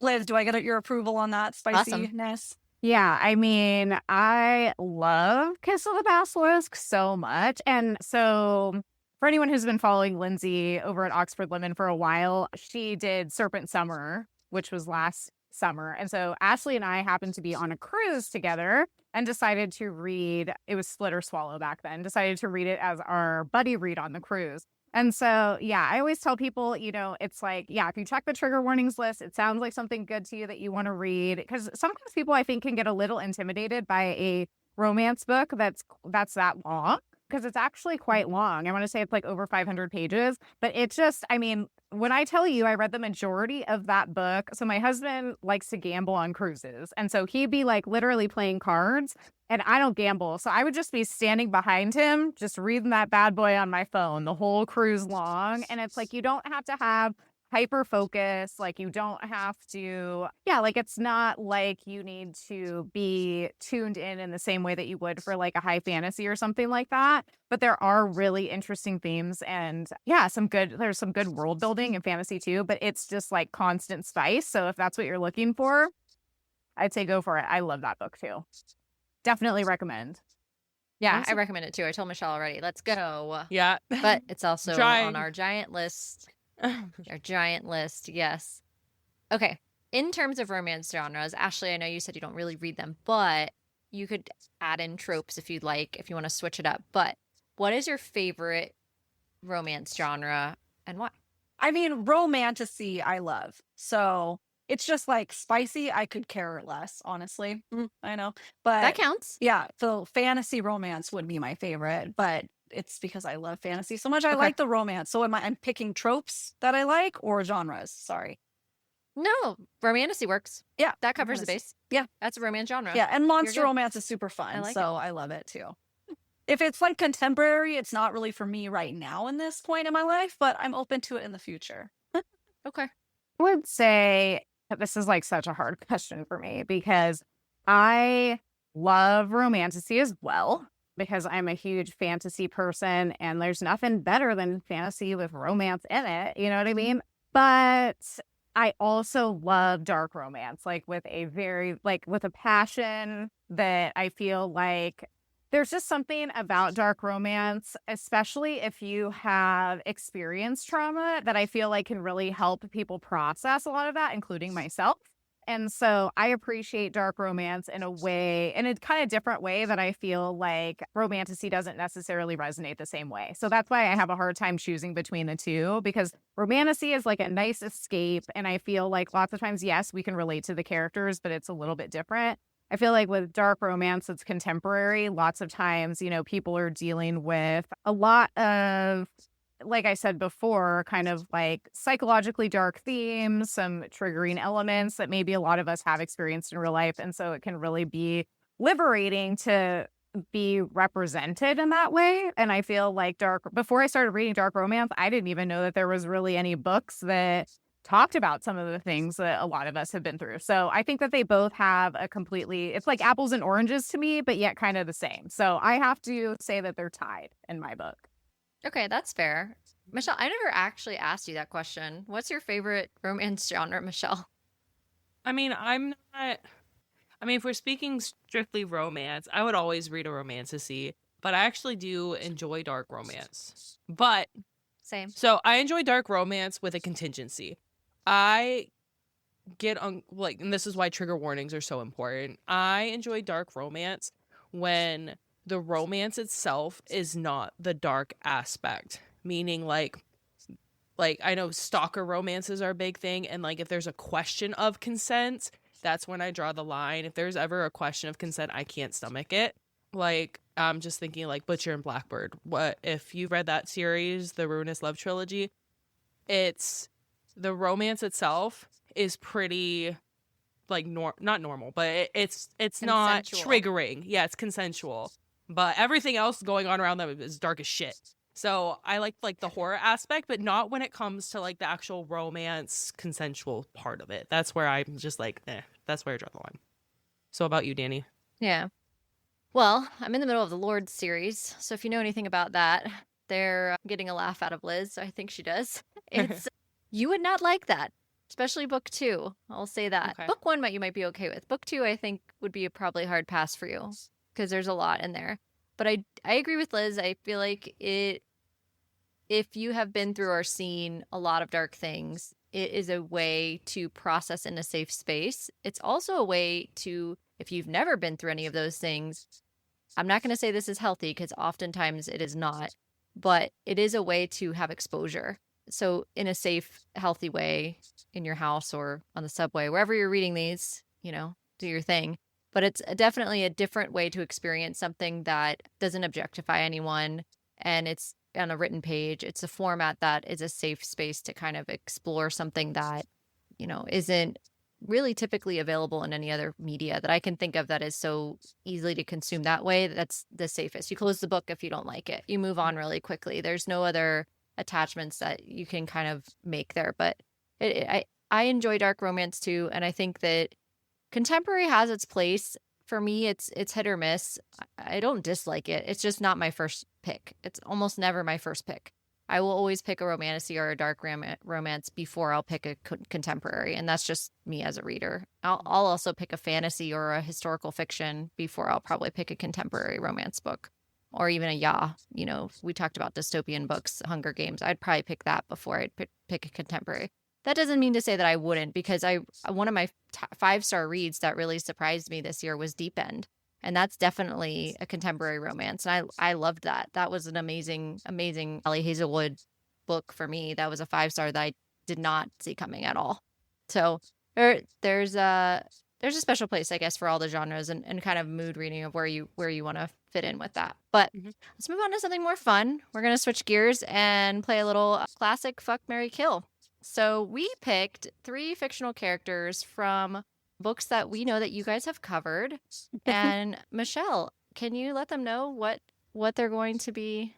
Liz, do I get your approval on that Awesome. spiciness? Yeah, I mean, I love Kiss of the Basilisk so much. And so for anyone who's been following Lindsay over at Oxford Lemon for a while, she did Serpent Summer, which was last summer. And so Ashley and I happened to be on a cruise together and decided to read, it was Split or Swallow back then, decided to read it as our buddy read on the cruise. And so, yeah, I always tell people, it's like, yeah, if you check the trigger warnings list, it sounds like something good to you that you want to read. Because sometimes people, I think, can get a little intimidated by a romance book that's that long. Because it's actually quite long. I want to say it's like over 500 pages. But it just, I mean, when I tell you I read the majority of that book, so my husband likes to gamble on cruises. And so he'd be like literally playing cards. And I don't gamble. So I would just be standing behind him, just reading that bad boy on my phone the whole cruise long. And it's like, you don't have to have hyper focus. Like you don't have to, like it's not like you need to be tuned in the same way that you would for like a high fantasy or something like that. But there are really interesting themes and there's some good world building and fantasy too, but it's just like constant spice. So if that's what you're looking for, I'd say go for it. I love that book too. Definitely recommend. Yeah, I Awesome. recommend it too. I told Michelle already. Let's go. Yeah. But it's also Trying. on our giant list. Our giant list, yes. Okay. In terms of romance genres, Ashley, I know you said you don't really read them, but you could add in tropes if you'd like, if you want to switch it up. But what is your favorite romance genre and why? I mean, romantasy I love. So it's just like spicy, I could care less, honestly. I know. But That counts. yeah, so fantasy romance would be my favorite, but it's because I love fantasy so much. I Okay. like the romance. So I'm picking tropes that I like or genres. Sorry. No, romantasy works. Yeah. That covers the romantasy. base. Yeah. That's a romance genre. Yeah. And monster good. romance is super fun. like So I love it too. If it's like contemporary, it's not really for me right now in this point in my life, but I'm open to it in the future. Okay. would say this is like such a hard question for me because I love romantasy as well because I'm a huge fantasy person and there's nothing better than fantasy with romance in it. You know what I mean? But I also love dark romance, like with a passion that I feel like there's just something about dark romance, especially if you have experienced trauma, that I feel like can really help people process a lot of that, including myself. And so I appreciate dark romance in a kind of different way that I feel like romantasy doesn't necessarily resonate the same way. So that's why I have a hard time choosing between the two, because romantasy is like a nice escape. And I feel like lots of times, yes, we can relate to the characters, but it's a little bit different. I feel like with dark romance, it's contemporary. Lots of times, people are dealing with a lot of, like I said before, kind of like psychologically dark themes, some triggering elements that maybe a lot of us have experienced in real life. And so it can really be liberating to be represented in that way. And I feel like before I started reading dark romance, I didn't even know that there was really any books that talked about some of the things that a lot of us have been through. So I think that they both have it's like apples and oranges to me, but yet kind of the same. So I have to say that they're tied in my book. Okay, that's fair. Michelle, I never actually asked you that question. What's your favorite romance genre, Michelle? I mean, if we're speaking strictly romance, I would always read a romantasy, but I actually do enjoy dark romance. But same. So I enjoy dark romance with a contingency. I get on and this is why trigger warnings are so important. I enjoy dark romance when the romance itself is not the dark aspect, meaning like I know stalker romances are a big thing, and like if there's a question of consent, that's when I draw the line. If there's ever a question of consent, I can't stomach it. Like, I'm just thinking like Butcher and Blackbird. What if you read that series, the Ruinous Love Trilogy? It's the romance itself is pretty like not normal, but it's not triggering. Yeah, it's consensual, but everything else going on around them is dark as shit. So I like the horror aspect, but not when it comes to like the actual romance consensual part of it. That's where I'm just like, that's where I draw the line. So about you, Danny? Yeah. Well, I'm in the middle of the Lord series, so if you know anything about that, they're getting a laugh out of Liz. I think she does. You would not like that, especially book 2. I'll say that. Okay. Book 1 you might be okay with. Book 2, I think, would be a probably hard pass for you because there's a lot in there. But I agree with Liz. I feel like if you have been through or seen a lot of dark things, it is a way to process in a safe space. It's also a way to, if you've never been through any of those things, I'm not going to say this is healthy because oftentimes it is not, but it is a way to have exposure. So in a safe, healthy way in your house or on the subway, wherever you're reading these, do your thing. But it's definitely a different way to experience something that doesn't objectify anyone. And it's on a written page. It's a format that is a safe space to kind of explore something that, isn't really typically available in any other media that I can think of that is so easily to consume that way. That's the safest. You close the book if you don't like it. You move on really quickly. There's no other attachments that you can kind of make there. But I enjoy dark romance too. And I think that contemporary has its place. For me, it's hit or miss. I don't dislike it. It's just not my first pick. It's almost never my first pick. I will always pick a romantasy or a dark romance before I'll pick a contemporary. And that's just me as a reader. I'll also pick a fantasy or a historical fiction before I'll probably pick a contemporary romance book. Or even we talked about dystopian books, Hunger Games. I'd probably pick that before I'd pick a contemporary. That doesn't mean to say that I wouldn't, because one of my 5-star reads that really surprised me this year was Deep End. And that's definitely a contemporary romance. And I loved that. That was an amazing, amazing Ellie Hazelwood book for me. That was a 5-star that I did not see coming at all. So there's a special place, I guess, for all the genres and kind of mood reading of where you want to fit in with that. But let's move on to something more fun. We're going to switch gears and play a little classic Fuck, Marry, Kill. So we picked 3 fictional characters from books that we know that you guys have covered. And Michelle, can you let them know what they're going to be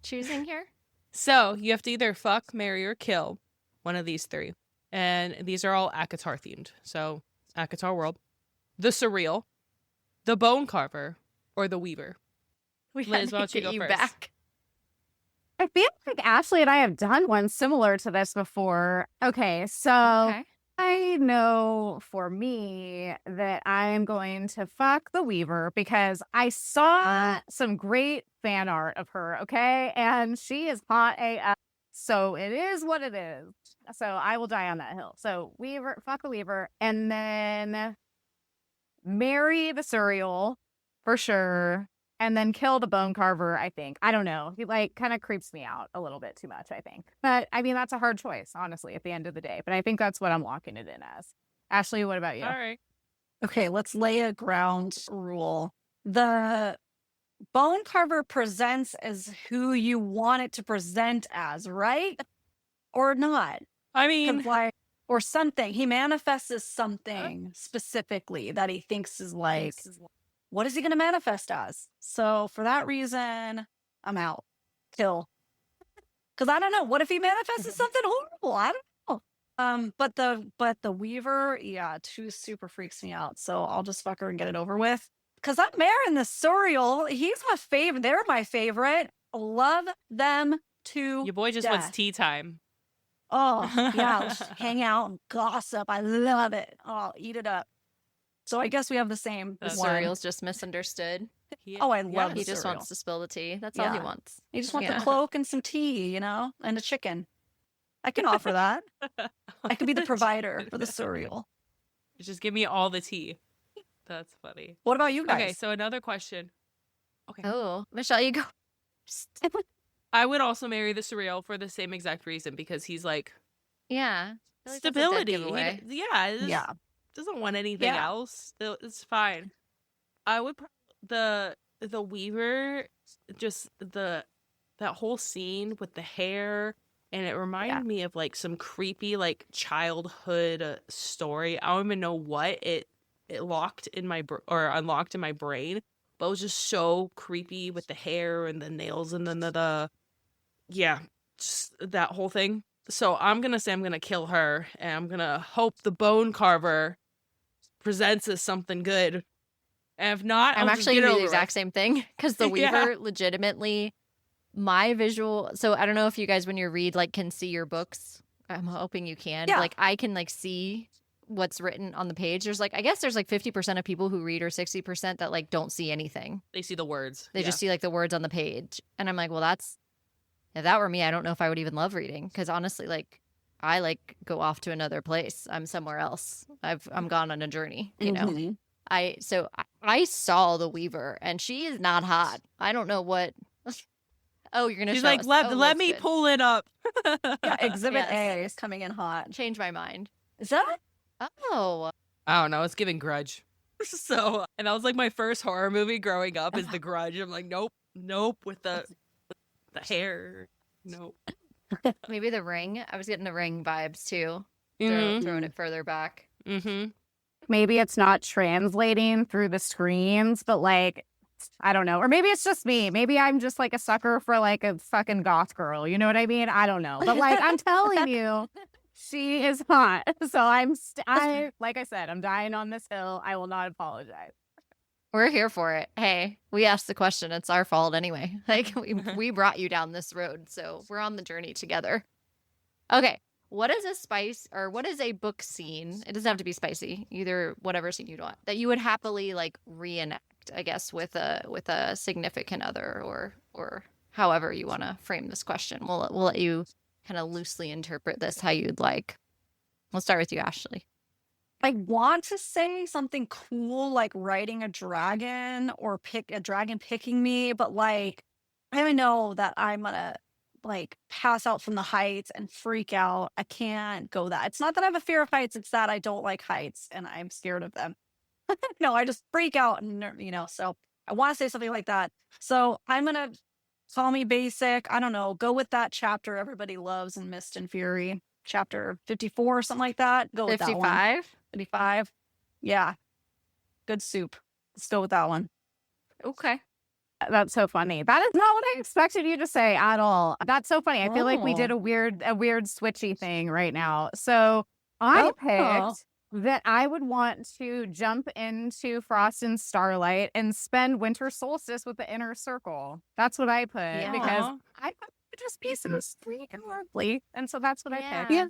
choosing here? So you have to either fuck, marry, or kill one of these 3. And these are all ACOTAR themed. So ACOTAR world, the surreal, the bone carver, or the weaver. We Liz, had why to don't you get go you first? back. I feel like Ashley and I have done one similar to this before. Okay, so Okay. I know for me that I'm going to fuck the Weaver because I saw some great fan art of her, okay? And she is hot AF. So it is what it is. So I will die on that hill. So Weaver, fuck the Weaver, and then marry the Surreal for sure. And then kill the bone carver, I think. I don't know. He like kind of creeps me out a little bit too much, I think. But I mean, that's a hard choice, honestly, at the end of the day. But I think that's what I'm locking it in as. Ashley, what about you? All right. Okay, let's lay a ground rule. The bone carver presents as who you want it to present as, right? Or not? I mean, Like, or something. He manifests as something specifically that he thinks is like, what is he going to manifest as? So for that reason, I'm out. Kill. Because I don't know. What if he manifests as something horrible? I don't know. But the Weaver, yeah, too super freaks me out. So I'll just fuck her and get it over with. Because I'm marrying the Surreal. He's my favorite. They're my favorite. Love them to your boy just wants death. tea time. Oh, yeah. Let's hang out and gossip. I love it. Oh, I'll eat it up. So I guess we have the same The one. Surreal's just misunderstood. Oh, I love He the just Surreal. wants to spill the tea. That's all he Yeah. wants. You just want Yeah. the cloak and some tea, and a chicken. I can offer that. I could be the provider for the Surreal. Just give me all the tea. That's funny. What about you guys? Okay, so another question. Okay. Oh, Michelle, you go. I would also marry the surreal for the same exact reason because he's like Yeah. I feel like that's a dead stability. giveaway. Yeah. Doesn't want anything Yeah. else. It's fine. I would the Weaver, just that whole scene with the hair, and it reminded me of like some creepy like childhood story. I don't even know what it locked in my or unlocked in my brain, but it was just so creepy with the hair and the nails and then the just that whole thing. So I'm gonna say I'm gonna kill her, and I'm gonna hope the bone carver presents as something good. And if not, I'm I'll actually just gonna get do the over exact same thing because the Yeah. Weaver legitimately, my visual. So I don't know if you guys, when you read, like, can see your books. I'm hoping you can. Yeah. Like, I can like see what's written on the page. There's like, I guess there's like 50% of people who read, or 60% that like don't see anything. They see the words. They just see like the words on the page, and I'm like, well, that's, if that were me, I don't know if I would even love reading, because honestly, like, I like go off to another place. I'm somewhere else. I'm gone on a journey. You know. Mhm. I saw the Weaver, and she is not hot. I don't know what. Oh, you're gonna She's show like, us. let Oh, let that's me good. pull it up. Yeah, Exhibit Yes. A is coming in hot. Change my mind. Is that? Oh, I don't know. It's giving Grudge. So, and that was like my first horror movie growing up is The Grudge. I'm like, nope, with the hair, nope. maybe The Ring. I was getting The Ring vibes too. Mhm. Throwing it further back. Mm-hmm. Maybe it's not translating through the screens, but like, I don't know. Or maybe it's just me. Maybe I'm just like a sucker for like a fucking goth girl. You know what I mean? I don't know. But like, I'm telling you, she is hot. So I like I said, I'm dying on this hill. I will not apologize. We're here for it. Hey, we asked the question. It's our fault anyway. Like, we brought you down this road, so we're on the journey together. Okay. What is a spice, or what is a book scene? It doesn't have to be spicy. Either whatever scene you want that you would happily like reenact, I guess, with a significant other, or however you want to frame this question. We'll let you kind of loosely interpret this how you'd like. We'll start with you, Ashley. I want to say something cool like riding a dragon or a dragon picking me, but like I know that I'm gonna like pass out from the heights and freak out. I can't go that. It's not that I have a fear of heights, it's that I don't like heights and I'm scared of them. No, I just freak out and so I want to say something like that. So I'm gonna call me basic. I don't know, go with that chapter everybody loves in Mist and Fury. Chapter 54 or something like that. Go with that one. 55. 55. Yeah. Good soup. Let's go with that one. Okay. That's so funny. That is not what I expected you to say at all. That's so funny. I feel like we Oh. did a weird switchy thing right now. So I Oh. picked that I would want to jump into Frost and Starlight and spend Winter Solstice with the Inner Circle. That's what I put because Aw. I thought it would just be so sweet and lovely. And so that's what I picked. Yeah.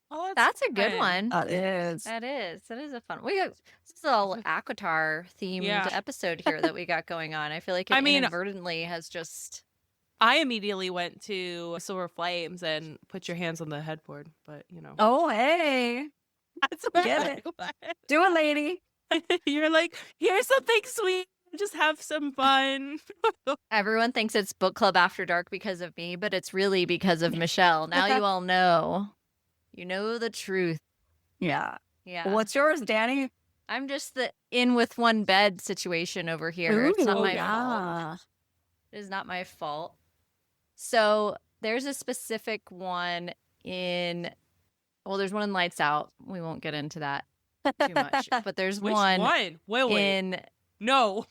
Oh, That's a good fun. one. That is. That is a fun one. This is all ACOTAR themed Yeah. episode here that we got going on. I feel like it I mean- inadvertently has just I immediately went to Silver Flames and put your hands on the headboard, but Oh, hey. that's what Get I went. Do it, lady. You're like, here's something sweet. Just have some fun. everyone thinks it's book club after dark because of me, but it's really because of Michelle. Now you all know. You know the truth. Yeah. Yeah. What's yours, Danny? I'm just the in with one bed situation over here. It's not Ooh, my fault. yeah. It is not my fault. So there's a specific one there's one in Lights Out. We won't get into that too much. But there's Which one Wait. in No.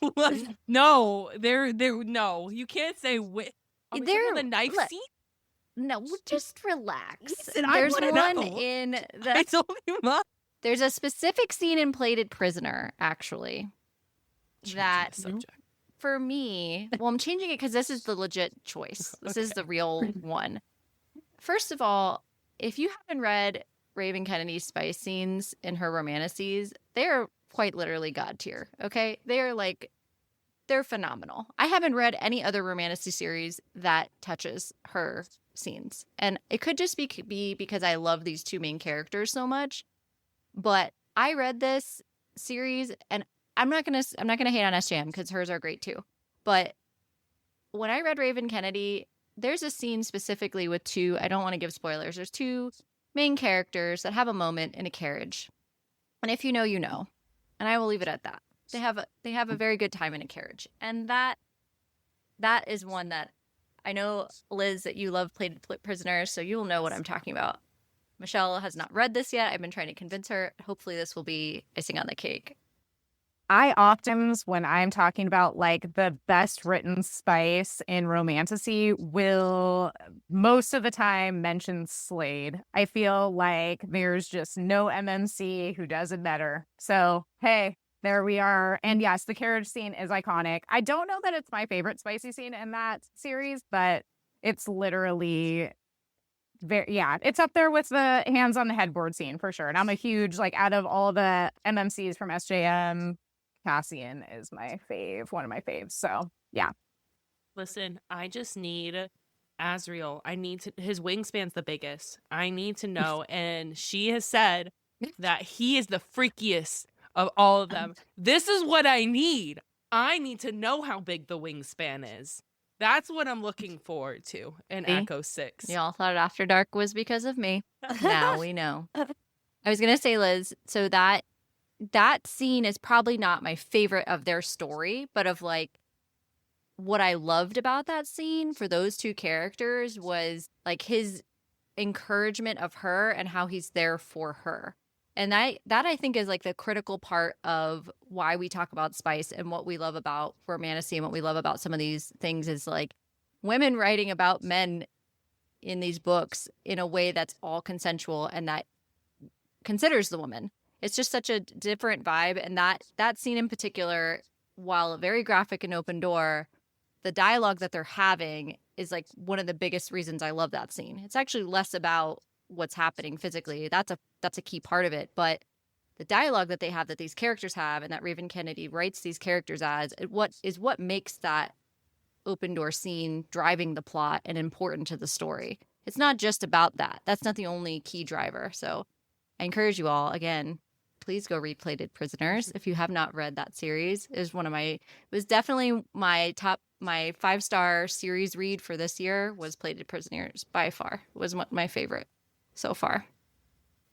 No. No. You can't say which. Are we talking about the knife look, scene? no, just relax. Listen, I There's wanna one know. in I the told you, Mom. there's a specific scene in Plated Prisoner, actually. That Subject. for me, well, I'm changing it because this is the legit choice. This is Okay. the real one. First of all, if you haven't read Raven Kennedy's spice scenes in her romantices, they're quite literally god tier. Okay, they're phenomenal. I haven't read any other romantic series that touches her scenes, and it could just be because I love these two main characters so much. But I read this series, and I'm not gonna hate on SJM because hers are great too. But when I read Raven Kennedy, there's a scene specifically with two. I don't want to give spoilers. There's two main characters that have a moment in a carriage, and if you know, you know. And I will leave it at that. They have a very good time in a carriage, and that is one that I know, Liz, that you love Plated Prisoners, so you will know what I'm talking about. Michelle has not read this yet. I've been trying to convince her. Hopefully, this will be icing on the cake. I often, when I'm talking about like the best written spice in romantasy, will most of the time mention Slade. I feel like there's just no MMC who does it better. So, hey, there we are. And yes, the carriage scene is iconic. I don't know that it's my favorite spicy scene in that series, but it's literally it's up there with the hands on the headboard scene for sure. And I'm a huge, like, out of all the MMCs from SJM, Cassian is my fave, one of my faves. So, yeah. Listen, I just need Azriel. His wingspan's the biggest. I need to know. And she has said that he is the freakiest of all of them. This is what I need. I need to know how big the wingspan is. That's what I'm looking forward to in Echo 6. Y'all thought After Dark was because of me. Now we know. I was going to say, Liz, so that scene is probably not my favorite of their story, but of like what I loved about that scene for those two characters was like his encouragement of her and how he's there for her. And that I think is like the critical part of why we talk about spice and what we love about romantasy and what we love about some of these things is like women writing about men in these books in a way that's all consensual and that considers the woman. It's just such a different vibe. And that scene in particular, while very graphic and open door, the dialogue that they're having is like one of the biggest reasons I love that scene. It's actually less about what's happening physically. That's a key part of it. But the dialogue that they have, that these characters have, and that Raven Kennedy writes these characters as, what makes that open door scene driving the plot and important to the story. It's not just about that. That's not the only key driver. So I encourage you all, again, please go read Plated Prisoners. If you have not read that series, it was definitely my 5-star series read for this year was Plated Prisoners by far. It was my favorite so far.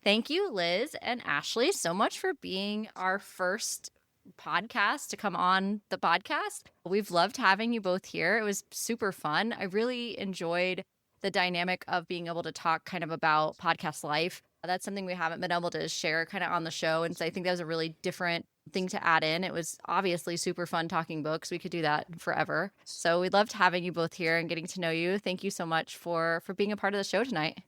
Thank you, Liz and Ashley, so much for being our first podcast to come on the podcast. We've loved having you both here. It was super fun. I really enjoyed the dynamic of being able to talk kind of about podcast life. That's something we haven't been able to share kind of on the show. And so I think that was a really different thing to add in. It was obviously super fun talking books. We could do that forever. So we loved having you both here and getting to know you. Thank you so much for being a part of the show tonight.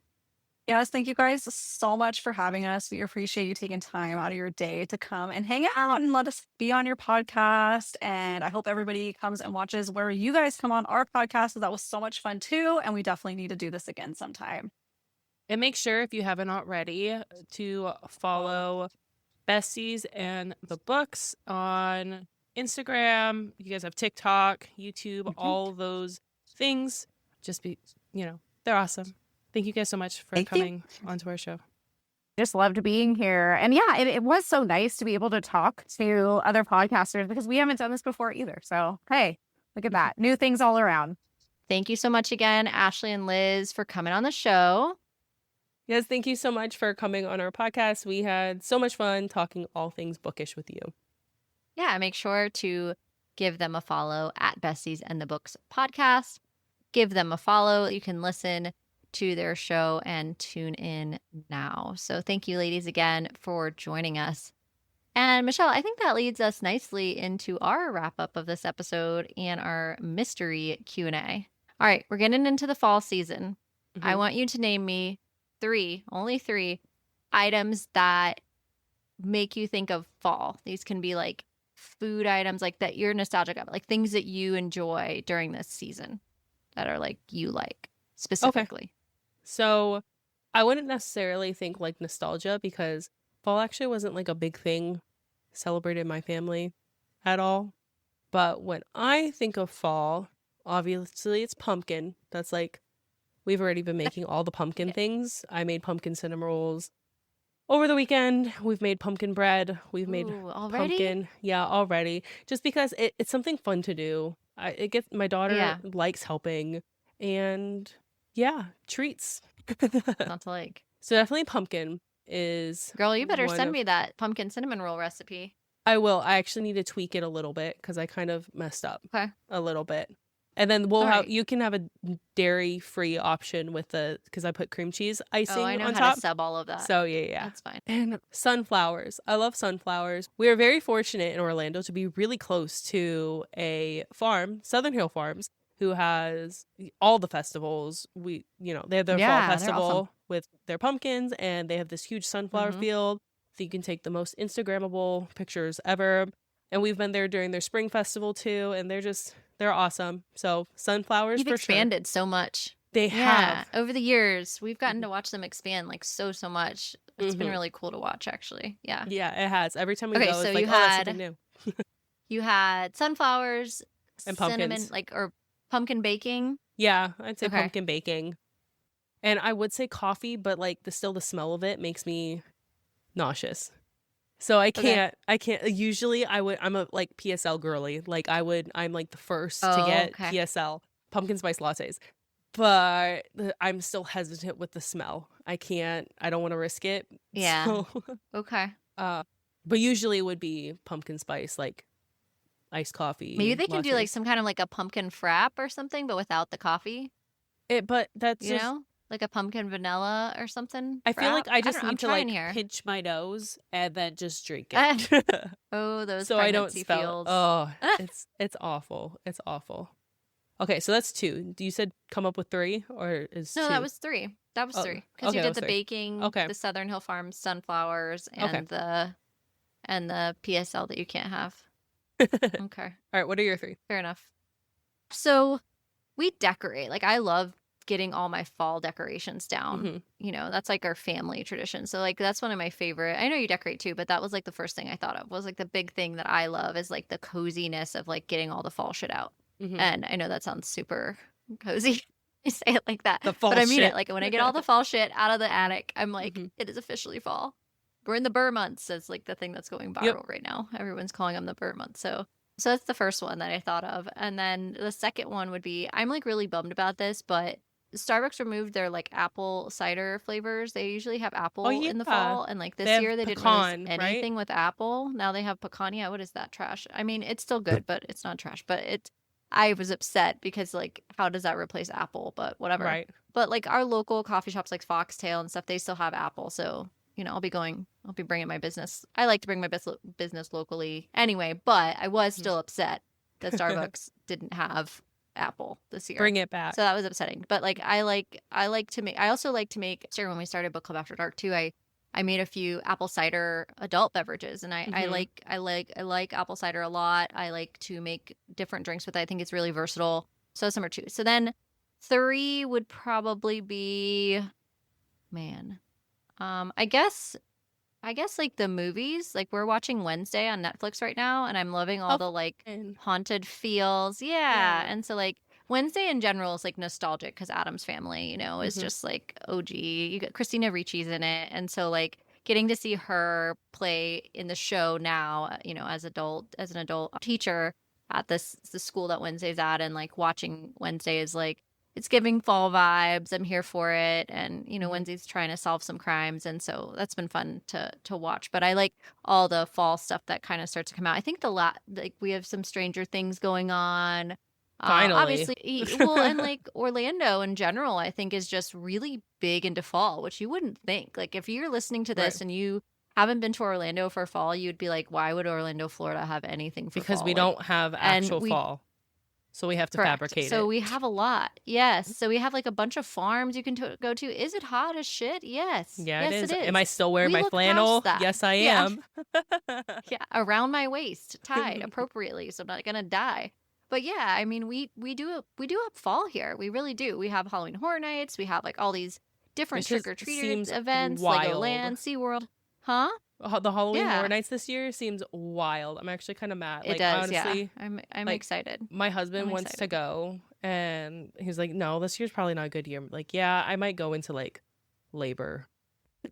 Yes, thank you guys so much for having us. We appreciate you taking time out of your day to come and hang out and let us be on your podcast. And I hope everybody comes and watches where you guys come on our podcast. 'Cause that was so much fun too. And we definitely need to do this again sometime. And make sure, if you haven't already, to follow Besties and the Books on Instagram. You guys have TikTok, YouTube, all those things. Just be, they're awesome. Thank you guys so much for coming onto our show. Just loved being here. And yeah, it was so nice to be able to talk to other podcasters because we haven't done this before either. So, hey, look at that. New things all around. Thank you so much again, Ashley and Liz, for coming on the show. Yes, thank you so much for coming on our podcast. We had so much fun talking all things bookish with you. Yeah, make sure to give them a follow at Besties and the Books podcast. Give them a follow. You can listen to their show and tune in now. So thank you, ladies, again for joining us. And Michelle, I think that leads us nicely into our wrap up of this episode and our mystery Q&A. All right, we're getting into the fall season. I want you to name me only three items that make you think of fall. These can be like food items like that you're nostalgic of, like things that you enjoy during this season that are like you like specifically. Okay. So I wouldn't necessarily think like nostalgia because fall actually wasn't like a big thing celebrated in my family at all. But when I think of fall, obviously it's pumpkin. That's like, we've already been making all the pumpkin things. I made pumpkin cinnamon rolls over the weekend. We've made pumpkin bread. We've made pumpkin. Yeah, already. Just because it's something fun to do. My daughter likes helping. And yeah, treats. Not to like. So definitely pumpkin is. Girl, you better send me that pumpkin cinnamon roll recipe. I will. I actually need to tweak it a little bit because I kind of messed up a little bit. And then you can have a dairy-free option with because I put cream cheese icing on top. I know how to sub all of that. So yeah. That's fine. And sunflowers. I love sunflowers. We are very fortunate in Orlando to be really close to a farm, Southern Hill Farms, who has all the festivals. They have their fall festival with their pumpkins, and they have this huge sunflower field. So you can take the most Instagrammable pictures ever. And we've been there during their spring festival too, and they're awesome. So sunflowers You've for expanded so much. They have. Over the years, we've gotten to watch them expand like so much. It's been really cool to watch, actually. Yeah. Yeah, it has. Every time we go, it's so like, that's something new. You had sunflowers, and cinnamon, pumpkins. or pumpkin baking. Yeah, I'd say pumpkin baking. And I would say coffee, but like the smell of it makes me nauseous. So I can't usually I'm a like PSL girly. Like I'm like the first to get PSL, pumpkin spice lattes. But I'm still hesitant with the smell. I don't want to risk it. Yeah. So, okay. But usually it would be pumpkin spice, like iced coffee. Maybe they can do like some kind of like a pumpkin frap or something, but without the coffee. But that's like a pumpkin vanilla or something. I feel like I just need to like pinch my nose and then just drink it. Those so I don't spell feels. Oh, it's awful. It's awful. Okay, so that's two. You said come up with three, or is no? Two? That was three. Because you did the baking, the Southern Hill Farms sunflowers, and the PSL that you can't have. Okay. All right. What are your three? Fair enough. So we decorate. Like I love getting all my fall decorations down. That's like our family tradition. So like that's one of my favorite. I know you decorate too, but that was like the first thing I thought of was like the big thing that I love is like the coziness of like getting all the fall shit out. And I know that sounds super cozy. I say it like that. But I mean it. Like when I get all the fall shit out of the attic, I'm like, it is officially fall. We're in the Burr months. That's like the thing that's going viral right now. Everyone's calling them the Burr months. So that's the first one that I thought of. And then the second one would be, I'm like really bummed about this, but Starbucks removed their like apple cider flavors. They usually have apple in the fall. And like this year they didn't release anything with apple. Now they have pecan. Yeah, what is that? Trash. I mean, it's still good, but it's not trash. But I was upset because like, how does that replace apple? But whatever. Right. But like our local coffee shops like Foxtail and stuff, they still have apple. So, I'll be bringing my business. I like to bring my business locally anyway, but I was still upset that Starbucks didn't have apple this year. Bring it back. So that was upsetting. But like I also like to make, sure, when we started Book Club After Dark too, I made a few apple cider adult beverages, and I like apple cider a lot. I like to make different drinks with it. I think it's really versatile. So that's number 2. So then 3 would probably be, man, I guess like the movies. Like we're watching Wednesday on Netflix right now, and I'm loving all the like haunted feels. Yeah. And so like Wednesday in general is like nostalgic because Adam's Family, you know, is just like OG. You got Christina Ricci's in it, and so like getting to see her play in the show now, you know, as an adult teacher at the school that Wednesday's at, and like watching Wednesday is like, it's giving fall vibes. I'm here for it. And, you know, Wednesday's trying to solve some crimes. And so that's been fun to watch. But I like all the fall stuff that kind of starts to come out. I think like we have some Stranger Things going on. Finally. Obviously, well, and like Orlando in general, I think is just really big into fall, which you wouldn't think. Like if you're listening to this and you haven't been to Orlando for fall, you'd be like, why would Orlando, Florida have anything for fall? Because we don't have actual fall. So we have to fabricate it. So we have a lot. Yes. So we have like a bunch of farms you can go to. Is it hot as shit? Yes. Yeah, yes, it is. It is. Am I still wearing my flannel? Yes, I am. Yeah, around my waist, tied appropriately, so I'm not gonna die. But yeah, I mean, we do have fall here. We really do. We have Halloween Horror Nights. We have like all these different trick or treaters events, Legoland, SeaWorld. Huh? The Halloween Horror Nights this year seems wild. I'm actually kind of mad. It does, honestly, yeah. I'm excited. My husband wants to go, and he's like, "No, this year's probably not a good year." I'm like, yeah, I might go into like labor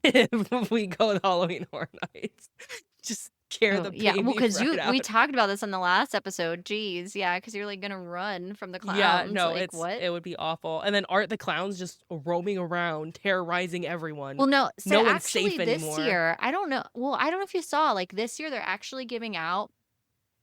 if we go to Halloween Horror Nights. Just scare the baby. Yeah, well, because right we talked about this on the last episode. Jeez, yeah, because you're like gonna run from the clowns. Yeah, no, like, what? It would be awful. And then Art the clown's just roaming around, terrorizing everyone. Well, no, so no one's actually safe this anymore. year, I don't know. Well, I don't know if you saw, like this year they're actually giving out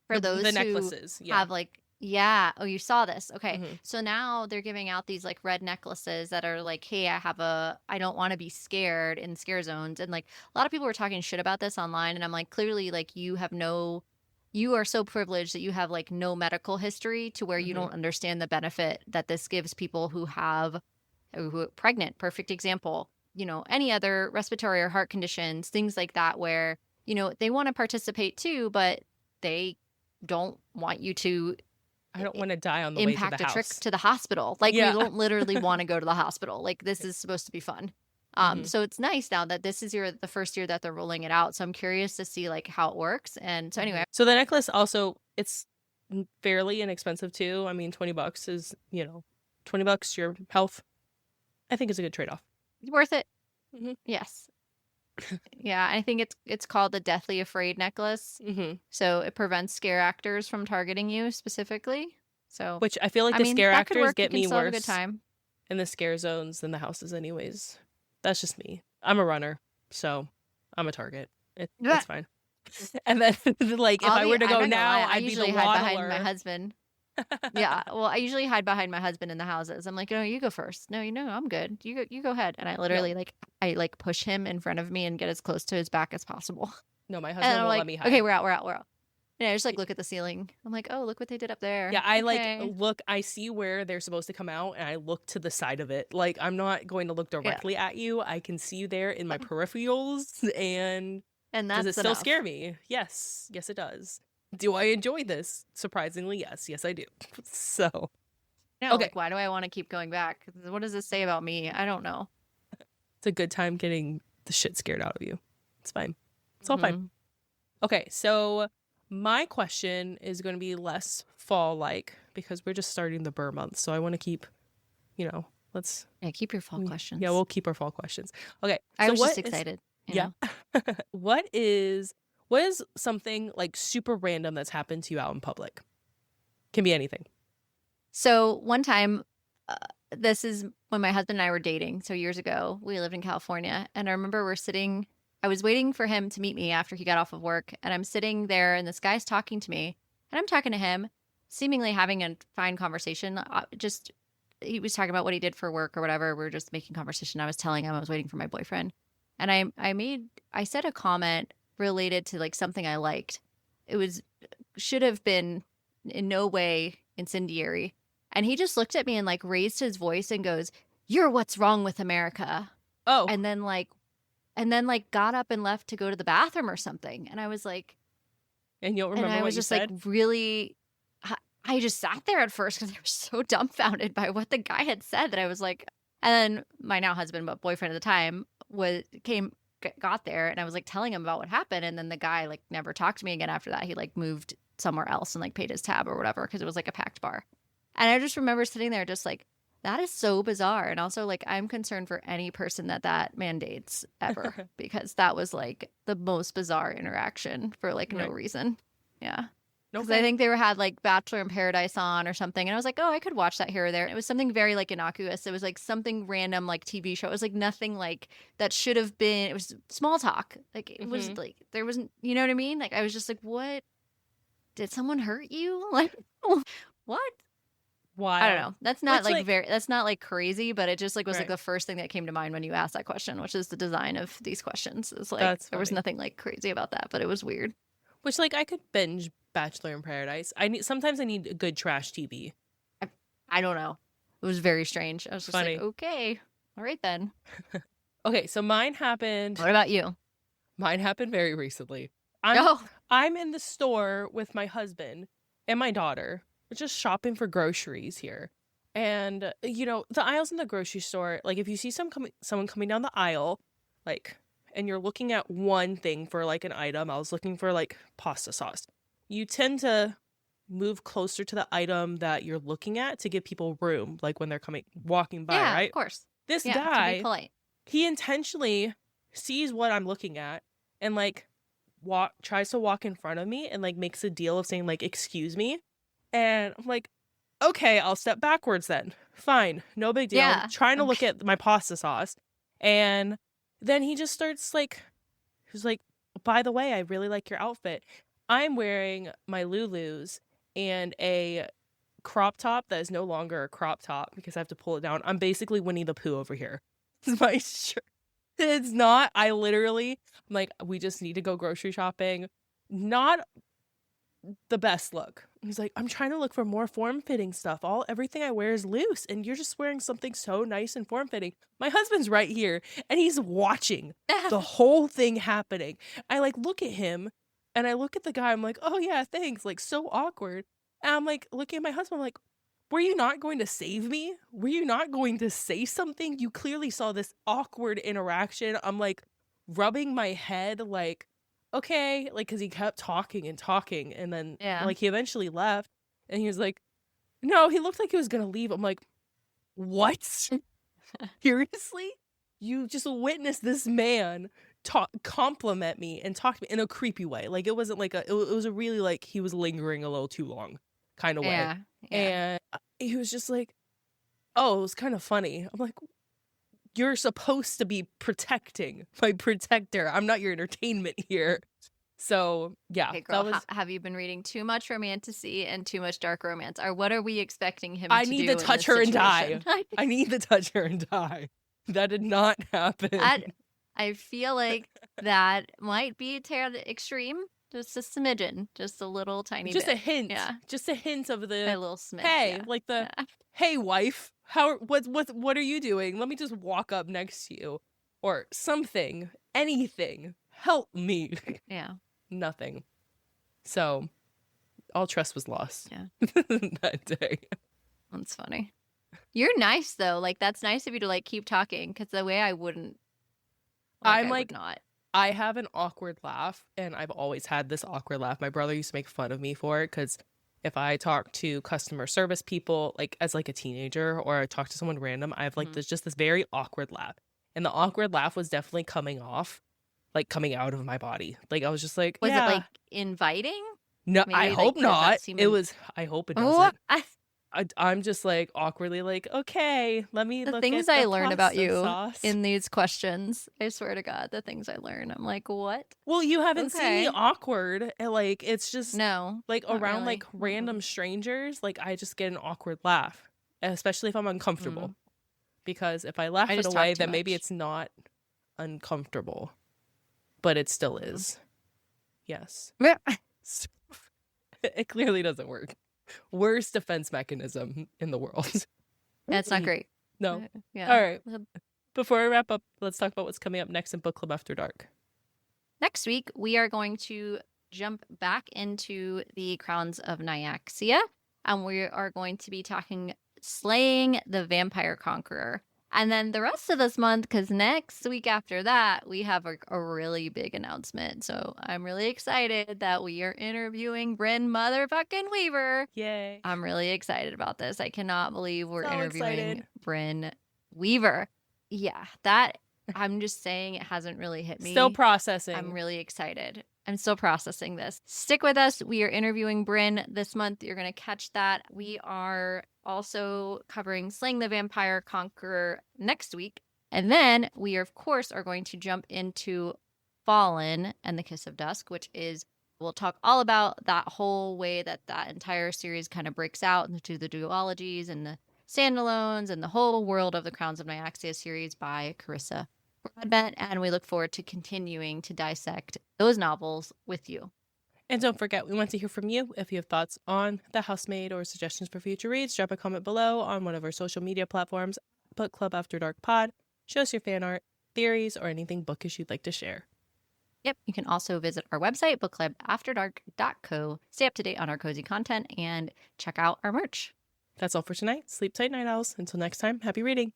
for those the who necklaces. Yeah. have like, yeah. Oh, you saw this. Okay. So now they're giving out these like red necklaces that are like, hey, I don't want to be scared in scare zones. And like a lot of people were talking shit about this online. And I'm like, clearly, like you are so privileged that you have like no medical history to where you don't understand the benefit that this gives people who are pregnant. Perfect example. You know, any other respiratory or heart conditions, things like that, where, you know, they want to participate too, but they don't want you to I don't want to die on the way to the house. Impact a trip to the hospital. Like we don't literally want to go to the hospital. Like this is supposed to be fun. So it's nice now that this is the first year that they're rolling it out. So I'm curious to see like how it works. And so anyway. So the necklace also, it's fairly inexpensive too. I mean, $20 is, you know, $20, your health. I think it's a good trade-off. Worth it. Yes. Yeah, I think it's called the Deathly Afraid necklace. So it prevents scare actors from targeting you specifically. So which I feel like the scare actors get me worse a good time in the scare zones than the houses anyways. That's just me. I'm a runner, so I'm a target. It's fine. And then like if I were to go now, I'd be the waddler. Behind my husband. Yeah, well, I usually hide behind my husband in the houses. I'm like, no, you go first. No, I'm good. You go ahead. And I literally I push him in front of me and get as close to his back as possible. No, my husband won't let me hide. Okay, we're out. And I just like look at the ceiling. I'm like, oh, look what they did up there. Yeah, I look. I see where they're supposed to come out, and I look to the side of it. Like I'm not going to look directly at you. I can see you there in my peripherals, and that's does it still scare me? Yes, it does. Do I enjoy this? Surprisingly, yes, I do. So, no, okay. Like, why do I want to keep going back? What does this say about me? I don't know. It's a good time getting the shit scared out of you. It's fine. It's all fine. Okay, so my question is going to be less fall-like because we're just starting the Burr month. So I want to keep, let's... Yeah, keep your fall questions. Yeah, we'll keep our fall questions. Okay. I was just excited. Yeah. What is something like super random that's happened to you out in public? Can be anything. So one time, this is when my husband and I were dating. So years ago, we lived in California. And I remember I was waiting for him to meet me after he got off of work. And I'm sitting there and this guy's talking to me. And I'm talking to him, seemingly having a fine conversation. He was talking about what he did for work or whatever. We were just making conversation. I was telling him I was waiting for my boyfriend. And I said a comment related to like something I liked. Should have been in no way incendiary. And he just looked at me and like raised his voice and goes, "You're what's wrong with America." Oh, And then got up and left to go to the bathroom or something. And I was like, and you don't and remember I what was you just said? like really, I just sat there at first because I was so dumbfounded by what the guy had said that I was like, and then my now husband, but boyfriend at the time, got there, and I was like telling him about what happened. And then the guy like never talked to me again after that. He like moved somewhere else and like paid his tab or whatever because it was like a packed bar. And I just remember sitting there just like, that is so bizarre. And also like, I'm concerned for any person that mandates ever because that was like the most bizarre interaction for like no Right. reason. Yeah. Because Okay. I think they had like Bachelor in Paradise on or something. And I was like, oh, I could watch that here or there. It was something very like innocuous. It was like something random like TV show. It was like nothing like that should have been. It was small talk. Like it was like, there wasn't, you know what I mean? Like I was just like, what? Did someone hurt you? Like, what? Wild. I don't know. That's not Which, like very, that's not like crazy, but it just like was like Right. the first thing that came to mind when you asked that question, which is the design of these questions. It's like, That's there was funny. nothing like crazy about that, but it was weird. Which, like, I could binge Bachelor in Paradise. Sometimes I need a good trash TV. I don't know. It was very strange. I was just Funny. like, okay, all right then. Okay, so mine happened. What about you? Mine happened very recently. Oh, I'm in the store with my husband and my daughter. We're just shopping for groceries here. And, you know, the aisles in the grocery store, like, if you see someone coming down the aisle, like, and you're looking at one thing for, like, an item, I was looking for, like, pasta sauce. You tend to move closer to the item that you're looking at to give people room, like, when they're walking by, yeah, right? of course. This Yeah, to guy, be polite. he intentionally sees what I'm looking at and, like, tries to walk in front of me and, like, makes a deal of saying, like, excuse me. And I'm like, okay, I'll step backwards then. Fine, no big deal. Yeah, I'm trying to look at my pasta sauce. And then he just starts like, he's like, by the way, I really like your outfit. I'm wearing my Lulus and a crop top that is no longer a crop top because I have to pull it down. I'm basically Winnie the Pooh over here. It's my shirt. It's not. I'm like, we just need to go grocery shopping. Not the best look. He's like, I'm trying to look for more form-fitting stuff. Everything I wear is loose, and you're just wearing something so nice and form-fitting. My husband's right here, and he's watching the whole thing happening. I like look at him, and I look at the guy. I'm like, oh yeah, thanks. Like so awkward. And I'm like looking at my husband. I'm like, were you not going to save me? Were you not going to say something? You clearly saw this awkward interaction. I'm like rubbing my head like, okay, like, because he kept talking and talking, and then like he eventually left, and he was like, no, he looked like he was gonna leave. I'm like, what? Seriously? You just witnessed this man compliment me and talk to me in a creepy way. Like it wasn't like it was a really like he was lingering a little too long kind of way. Yeah. And he was just like, oh, it was kind of funny. I'm like, you're supposed to be protecting my protector. I'm not your entertainment here. So yeah, Okay, girl, that was. have you been reading too much romantasy and too much dark romance? Or what are we expecting him I to need do to in touch this her and die. situation? I need to touch her and die. That did not happen. I feel like that might be a tad extreme. Just a smidgen, just a little tiny just bit. a hint. Yeah. Just a hint of A the little smidge. hey, yeah. like the Yeah. hey wife, what are you doing? Let me just walk up next to you. Or something. Anything. Help me. Yeah. Nothing. So all trust was lost. Yeah. that day. That's funny. You're nice though. Like that's nice of you to like keep talking because the way I wouldn't. I'm I like would not. I have an awkward laugh, and I've always had this awkward laugh. My brother used to make fun of me for it because if I talk to customer service people, like as like a teenager, or I talk to someone random, I have like this very awkward laugh, and the awkward laugh was definitely coming out of my body. Like I was just like, Was yeah. it like inviting? No, Maybe, I like, hope does that not. seem It was. I hope it doesn't. What? I'm just like awkwardly like, okay, let me The look things at I the learn about pasta you sauce. in these questions, I swear to God, the things I learn, I'm like, what? Well, you haven't seen me Okay. awkward, and like it's just No, like not around really. like random strangers, like I just get an awkward laugh, especially if I'm uncomfortable. Because if I laugh I it just away, talk too then maybe much. it's not uncomfortable, but it still is. Yes. It clearly doesn't work. Worst defense mechanism in the world. That's not great. No. Yeah. All right. Before we wrap up, let's talk about what's coming up next in Book Club After Dark. Next week, we are going to jump back into the Crowns of Nyaxia, and we are going to be talking Slaying the Vampire Conqueror. And then the rest of this month, because next week after that, we have a really big announcement. So I'm really excited that we are interviewing Bryn motherfucking Weaver. Yay. I'm really excited about this. I cannot believe we're So interviewing excited. Bryn Weaver. Yeah, that I'm just saying it hasn't really hit me. Still processing. I'm really excited. I'm still processing this. Stick with us. We are interviewing Bryn this month. You're going to catch that. We are also covering Slaying the Vampire Conqueror next week. And then we, of course, are going to jump into Fallen and the Kiss of Dusk, which is, we'll talk all about that whole way that entire series kind of breaks out into the duologies and the standalones and the whole world of the Crowns of Nyaxia series by Carissa Broadbent, and we look forward to continuing to dissect those novels with you. And don't forget, we want to hear from you. If you have thoughts on The Housemaid or suggestions for future reads, drop a comment below on one of our social media platforms, Book Club After Dark Pod. Show us your fan art, theories, or anything bookish you'd like to share. Yep, you can also visit our website, bookclubafterdark.co, stay up to date on our cozy content, and check out our merch. That's all for tonight. Sleep tight, night owls. Until next time, happy reading.